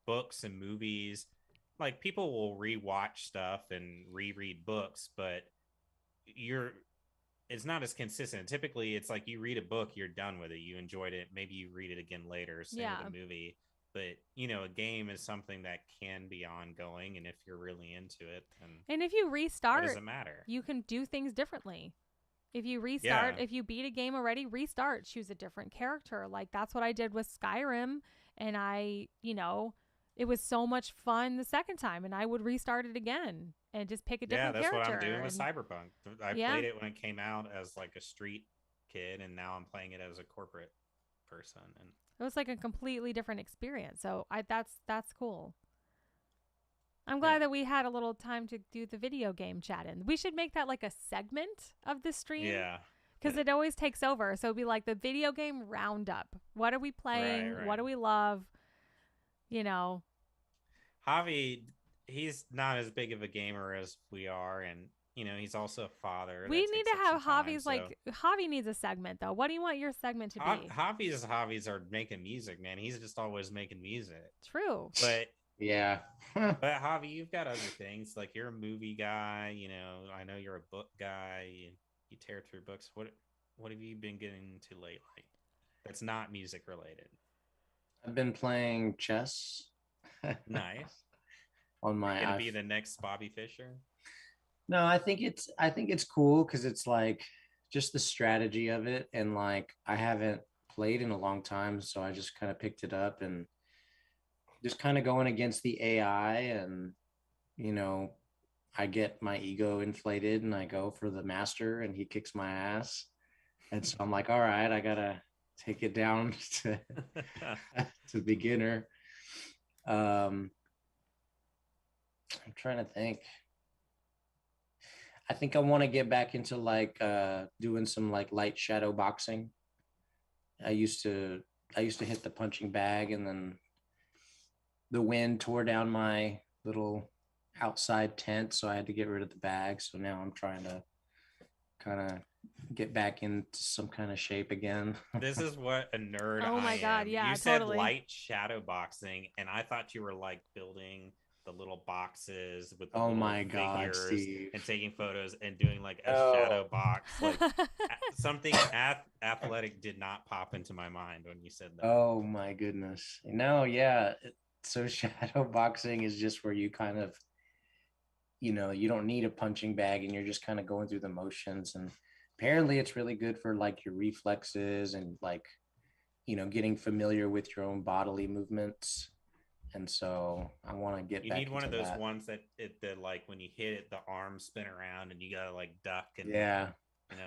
[SPEAKER 2] books and movies. Like people will rewatch stuff and reread books, but it's not as consistent. Typically, it's like you read a book, you're done with it. You enjoyed it. Maybe you read it again later. Same with a movie. But, a game is something that can be ongoing. And if you're really into it,
[SPEAKER 1] and if you restart,
[SPEAKER 2] what does it matter?
[SPEAKER 1] You can do things differently. If you restart, if you beat a game already, restart, choose a different character. Like that's what I did with Skyrim. And it was so much fun the second time, and I would restart it again and just pick a different character.
[SPEAKER 2] Yeah, that's what I'm doing with Cyberpunk. I played it when it came out as like a street kid, and now I'm playing it as a corporate person. And
[SPEAKER 1] it was like a completely different experience. So that's cool. I'm glad that we had a little time to do the video game chat-in. We should make that like a segment of the stream.
[SPEAKER 2] Yeah.
[SPEAKER 1] Because it always takes over. So it'd be like the video game roundup. What are we playing?
[SPEAKER 2] Right.
[SPEAKER 1] What do we love?
[SPEAKER 2] Javi, he's not as big of a gamer as we are, and he's also a father.
[SPEAKER 1] We need to have Javi's Javi needs a segment though. What do you want your segment to be?
[SPEAKER 2] Javi's hobbies are making music, man. He's just always making music.
[SPEAKER 1] True.
[SPEAKER 2] But
[SPEAKER 3] yeah.
[SPEAKER 2] But Javi, you've got other things. Like you're a movie guy, I know you're a book guy. You tear through books. What have you been getting into lately that's not music related?
[SPEAKER 3] I've been playing chess
[SPEAKER 2] Nice.
[SPEAKER 3] on
[SPEAKER 2] Are you
[SPEAKER 3] my
[SPEAKER 2] gonna be
[SPEAKER 3] iPhone.
[SPEAKER 2] the next Bobby Fischer?
[SPEAKER 3] No, I think it's cool because it's like just the strategy of it, and like I haven't played in a long time, so I just kind of picked it up and just kind of going against the AI, and you know, I get my ego inflated and I go for the master and he kicks my ass. And so I'm like, all right, I gotta take it down to to beginner. Um, I'm trying to think. I think I want to get back into like doing some like light shadow boxing. I used to I used to hit the punching bag, and then the wind tore down my little outside tent, so I had to get rid of the bag. So now I'm trying to kind of get back into some kind of shape again.
[SPEAKER 2] This is what a nerd
[SPEAKER 1] Oh
[SPEAKER 2] I
[SPEAKER 1] my God.
[SPEAKER 2] am.
[SPEAKER 1] Yeah,
[SPEAKER 2] You said
[SPEAKER 1] totally.
[SPEAKER 2] light shadow boxing, and I thought you were like building the little boxes with the
[SPEAKER 3] Oh
[SPEAKER 2] little
[SPEAKER 3] my God,
[SPEAKER 2] figures
[SPEAKER 3] Steve.
[SPEAKER 2] and taking photos and doing like a shadow
[SPEAKER 3] Oh,
[SPEAKER 2] box. Like something athletic did not pop into my mind when you said that.
[SPEAKER 3] oh my goodness. No, yeah. So shadow boxing is just where you kind of, you don't need a punching bag and you're just kind of going through the motions. And apparently it's really good for like your reflexes and like, getting familiar with your own bodily movements. And so I want to get
[SPEAKER 2] You need
[SPEAKER 3] back
[SPEAKER 2] one
[SPEAKER 3] into
[SPEAKER 2] of those
[SPEAKER 3] that.
[SPEAKER 2] ones that like when you hit it, the arms spin around and you gotta like duck and
[SPEAKER 3] Yeah.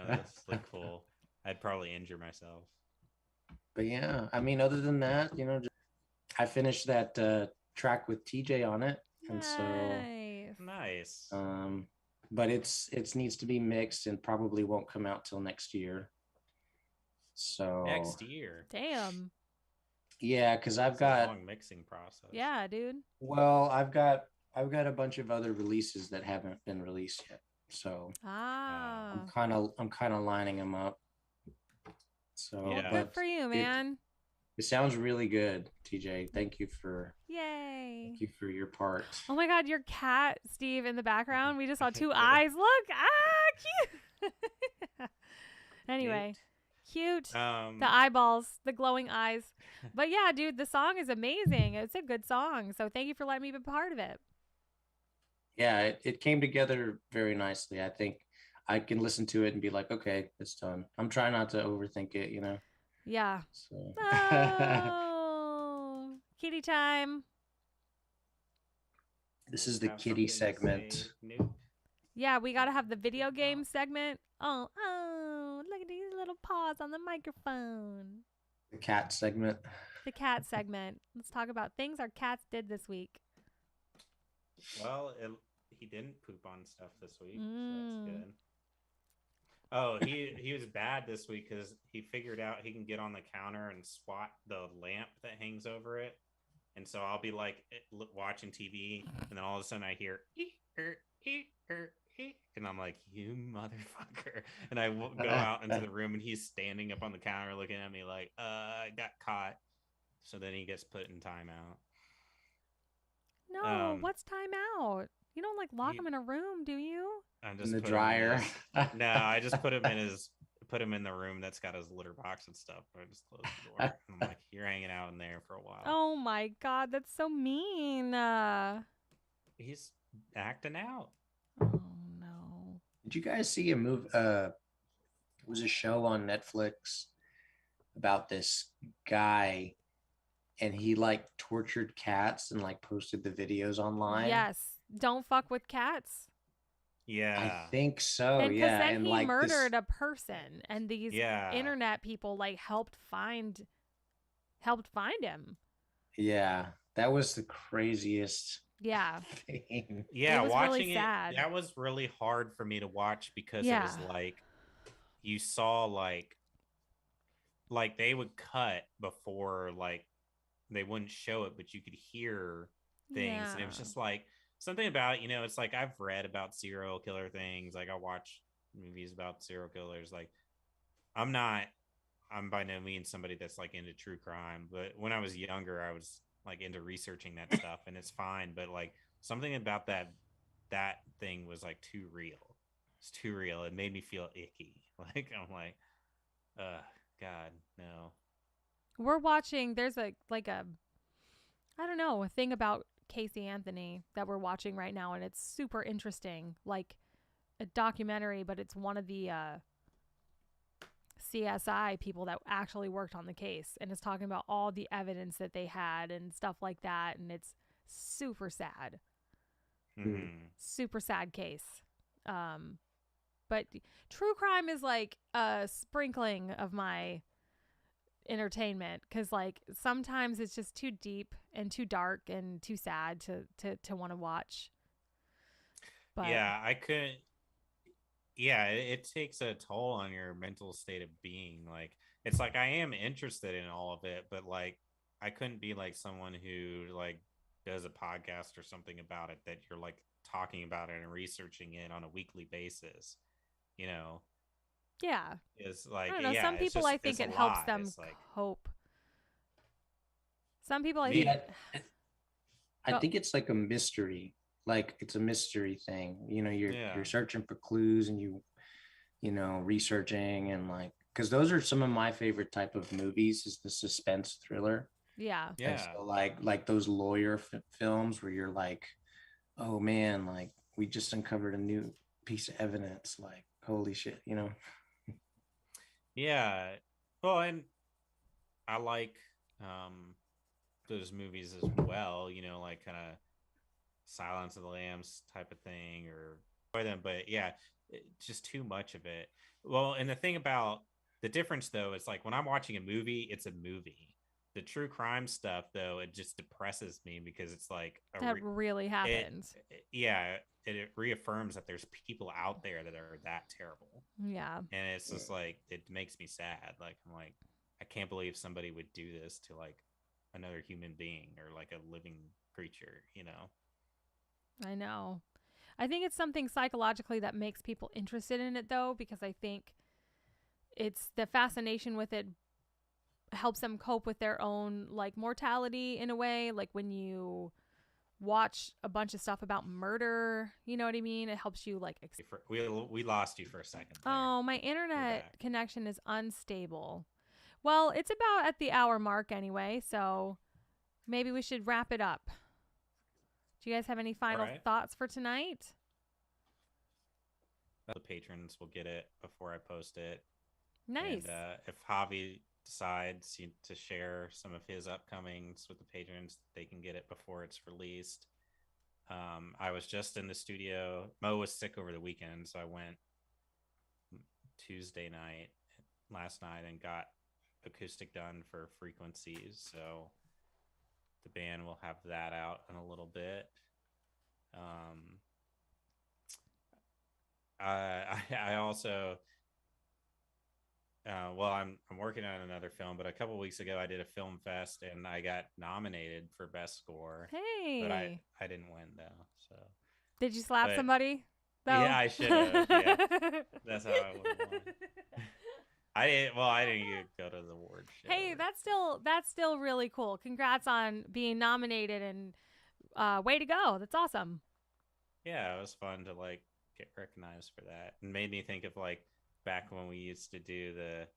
[SPEAKER 2] that's like cool. I'd probably injure myself.
[SPEAKER 3] But yeah, I mean, other than that, I finished that track with TJ on it. And so,
[SPEAKER 1] Nice.
[SPEAKER 2] Nice.
[SPEAKER 3] um, but it's needs to be mixed and probably won't come out till next year. So
[SPEAKER 2] Next year.
[SPEAKER 1] Damn.
[SPEAKER 3] yeah, because I've
[SPEAKER 2] It's a
[SPEAKER 3] got
[SPEAKER 2] long mixing process.
[SPEAKER 1] Yeah, dude.
[SPEAKER 3] well, I've got a bunch of other releases that haven't been released yet. So
[SPEAKER 1] Ah.
[SPEAKER 3] I'm kind of lining them up.
[SPEAKER 1] Well,
[SPEAKER 3] So,
[SPEAKER 2] Yeah.
[SPEAKER 1] good
[SPEAKER 3] but
[SPEAKER 1] for you,
[SPEAKER 3] it
[SPEAKER 1] man.
[SPEAKER 3] it sounds really good, TJ.
[SPEAKER 1] Yay.
[SPEAKER 3] thank you for your part.
[SPEAKER 1] Oh my God, your cat, Steve, in the background. We just saw two eyes. Look. Ah, cute. Anyway, cute. The
[SPEAKER 2] Um,
[SPEAKER 1] eyeballs, the glowing eyes. But yeah, dude, the song is amazing. It's a good song. So thank you for letting me be part of it.
[SPEAKER 3] Yeah, it came together very nicely. I think I can listen to it and be like, okay, it's done. I'm trying not to overthink it.
[SPEAKER 1] Yeah.
[SPEAKER 3] So
[SPEAKER 1] Oh, kitty time.
[SPEAKER 3] this
[SPEAKER 2] we'll
[SPEAKER 3] is the
[SPEAKER 2] have
[SPEAKER 3] kitty
[SPEAKER 2] something to say.
[SPEAKER 3] segment,
[SPEAKER 2] Nope.
[SPEAKER 1] Yeah, we got to have the
[SPEAKER 2] Kitty
[SPEAKER 1] video game
[SPEAKER 2] talk.
[SPEAKER 1] segment. Oh, look at these little paws on the microphone.
[SPEAKER 3] the cat segment.
[SPEAKER 1] The cat segment. Let's talk about things our cats did this week.
[SPEAKER 2] Well, he didn't poop on stuff this week, so that's
[SPEAKER 1] Mm.
[SPEAKER 2] good. Oh, he was bad this week because he figured out he can get on the counter and swat the lamp that hangs over it. And so I'll be like watching TV, and then all of a sudden I hear and I'm like, you motherfucker! And I go out into the room, and he's standing up on the counter looking at me like, I got caught. So then he gets put in timeout.
[SPEAKER 1] No, what's time out? You don't like lock
[SPEAKER 2] He,
[SPEAKER 1] them in a room, do you?
[SPEAKER 2] I
[SPEAKER 3] In
[SPEAKER 2] just
[SPEAKER 3] the
[SPEAKER 2] put him in
[SPEAKER 3] dryer.
[SPEAKER 2] his. No, I just put him in the room that's got his litter box and stuff. I just closed the door. And I'm like, you're hanging out in there for a while.
[SPEAKER 1] Oh my God, that's so mean.
[SPEAKER 2] He's acting out.
[SPEAKER 1] Oh no.
[SPEAKER 3] Did you guys see a movie? It was a show on Netflix about this guy, and he like tortured cats and like posted the videos online.
[SPEAKER 1] Yes, don't fuck with cats.
[SPEAKER 3] I
[SPEAKER 2] Yeah.
[SPEAKER 3] think so,
[SPEAKER 1] And because
[SPEAKER 3] yeah.
[SPEAKER 1] then
[SPEAKER 3] And
[SPEAKER 1] he
[SPEAKER 3] like this,
[SPEAKER 1] murdered a person, and these
[SPEAKER 2] Yeah.
[SPEAKER 1] internet people like helped find him.
[SPEAKER 3] yeah, that was the craziest
[SPEAKER 1] Yeah,
[SPEAKER 3] thing.
[SPEAKER 2] Yeah.
[SPEAKER 1] it was really
[SPEAKER 2] Watching it,
[SPEAKER 1] sad.
[SPEAKER 2] that was really hard for me to watch because it
[SPEAKER 1] Yeah,
[SPEAKER 2] was like you saw like they would cut before like they wouldn't show it, but you could hear things. And it
[SPEAKER 1] yeah,
[SPEAKER 2] was just like something about, it's like I've read about serial killer things. Like I watch movies about serial killers. Like I'm not, I'm by no means somebody that's like into true crime. But when I was younger, I was like into researching that stuff and it's fine. But like something about that thing was like too real. It's too real. It made me feel icky. Like I'm like, God, no.
[SPEAKER 1] We're watching. There's a I don't know, a thing about Casey Anthony that we're watching right now, and it's super interesting. Like a documentary, but it's one of the CSI people that actually worked on the case, and it's talking about all the evidence that they had and stuff like that, and it's super sad. Super sad case. But true crime is like a sprinkling of my entertainment, because like sometimes it's just too deep and too dark and too sad to want to watch. But
[SPEAKER 2] yeah, I couldn't. Yeah, it takes a toll on your mental state of being. Like, it's like I am interested in all of it, but like I couldn't be like someone who like does a podcast or something about it, that you're like talking about it and researching it on a weekly basis. You know,
[SPEAKER 1] yeah,
[SPEAKER 2] is like,
[SPEAKER 1] I don't know.
[SPEAKER 2] yeah,
[SPEAKER 1] Some
[SPEAKER 2] it's
[SPEAKER 1] people,
[SPEAKER 2] just
[SPEAKER 1] I think
[SPEAKER 2] it's a
[SPEAKER 1] it helps
[SPEAKER 2] lot.
[SPEAKER 1] them
[SPEAKER 2] It's like,
[SPEAKER 1] cope. Some people, I think.
[SPEAKER 3] Yeah, I think it's like a mystery. Like it's a mystery thing. You know,
[SPEAKER 2] yeah,
[SPEAKER 3] you're searching for clues and you know, researching and like because those are some of my favorite type of movies is the suspense thriller.
[SPEAKER 1] Yeah.
[SPEAKER 3] And
[SPEAKER 2] yeah,
[SPEAKER 3] so like those lawyer films where you're like, oh man, like we just uncovered a new piece of evidence. Like holy shit, you know.
[SPEAKER 2] yeah. Well, and I like those movies as well. You know, like kind of Silence of the Lambs type of thing, or by them. But yeah, just too much of it. Well, and the thing about the difference though is like when I'm watching a movie, it's a movie. The true crime stuff though, it just depresses me because it's like
[SPEAKER 1] That really happens.
[SPEAKER 2] yeah, it reaffirms that there's people out there that are that terrible,
[SPEAKER 1] Yeah.
[SPEAKER 2] and it's just like it makes me sad. Like I'm like, I can't believe somebody would do this to like another human being or like a living creature, you know.
[SPEAKER 1] I know. I think it's something psychologically that makes people interested in it, though, because I think it's the fascination with it helps them cope with their own like mortality in a way. Like when you watch a bunch of stuff about murder, you know what I mean? It helps you like.
[SPEAKER 2] We lost you for a second. There.
[SPEAKER 1] Oh, my internet connection is unstable. Well, it's about at the hour mark anyway, so maybe we should wrap it up. Do you guys have any final thoughts for tonight?
[SPEAKER 2] The patrons will get it before I post it.
[SPEAKER 1] Nice.
[SPEAKER 2] And if Javi decides to share some of his upcomings with the patrons, they can get it before it's released. I was just in the studio. Mo was sick over the weekend, so I went Tuesday night, last night, and got acoustic done for Frequencies. So the band will have that out in a little bit. I also well, I'm working on another film, but a couple weeks ago I did a film fest and I got nominated for best score.
[SPEAKER 1] Hey,
[SPEAKER 2] but I didn't win though. So
[SPEAKER 1] did you slap somebody? Though?
[SPEAKER 2] Yeah, I should have. Yeah, that's how I would have won. I didn't. Well, I didn't even go to the award show.
[SPEAKER 1] Hey, that's still really cool. Congrats on being nominated and way to go. That's awesome.
[SPEAKER 2] Yeah, it was fun to like get recognized for that, and made me think of like back when we used to do the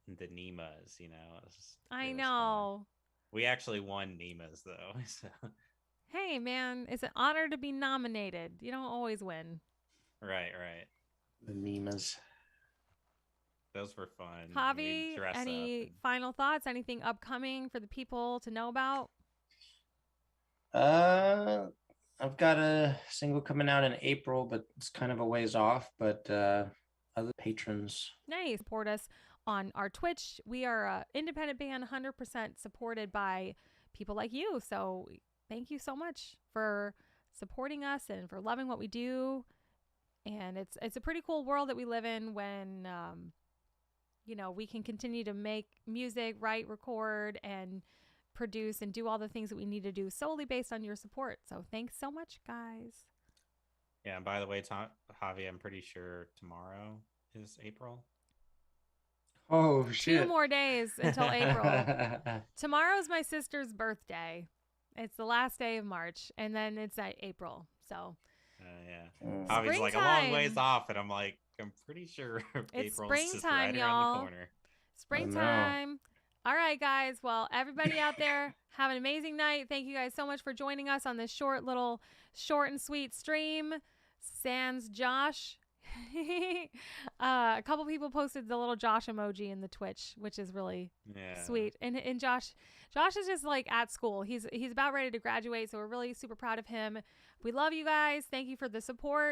[SPEAKER 2] NEMAs. You know,
[SPEAKER 1] I know.
[SPEAKER 2] Fun. We actually won NEMAs though. So.
[SPEAKER 1] Hey, man, it's an honor to be nominated. You don't always win.
[SPEAKER 2] Right.
[SPEAKER 3] The NEMAs.
[SPEAKER 2] Those were fun.
[SPEAKER 1] Javi, any final thoughts? Anything upcoming for the people to know about?
[SPEAKER 3] I've got a single coming out in April, but it's kind of a ways off. But other patrons,
[SPEAKER 1] nice. Support us on our Twitch. We are an independent band, 100% supported by people like you. So thank you so much for supporting us and for loving what we do. And it's a pretty cool world that we live in when you know, we can continue to make music, write, record, and produce and do all the things that we need to do solely based on your support. So thanks so much, guys.
[SPEAKER 2] Yeah, and by the way, Javi, I'm pretty sure tomorrow is April.
[SPEAKER 3] Oh, shit.
[SPEAKER 1] 2 more days until April. Tomorrow's my sister's birthday. It's the last day of March, and then it's April. So
[SPEAKER 2] yeah. Javi's like a long ways off, and I'm like, I'm pretty sure
[SPEAKER 1] it's
[SPEAKER 2] April's just right
[SPEAKER 1] y'all.
[SPEAKER 2] around the corner.
[SPEAKER 1] Springtime. All right, guys. Well, everybody out there, have an amazing night. Thank you guys so much for joining us on this short and sweet stream. Sans Josh. A couple people posted the little Josh emoji in the Twitch, which is really sweet. And Josh is just like at school. He's about ready to graduate, so we're really super proud of him. We love you guys. Thank you for the support.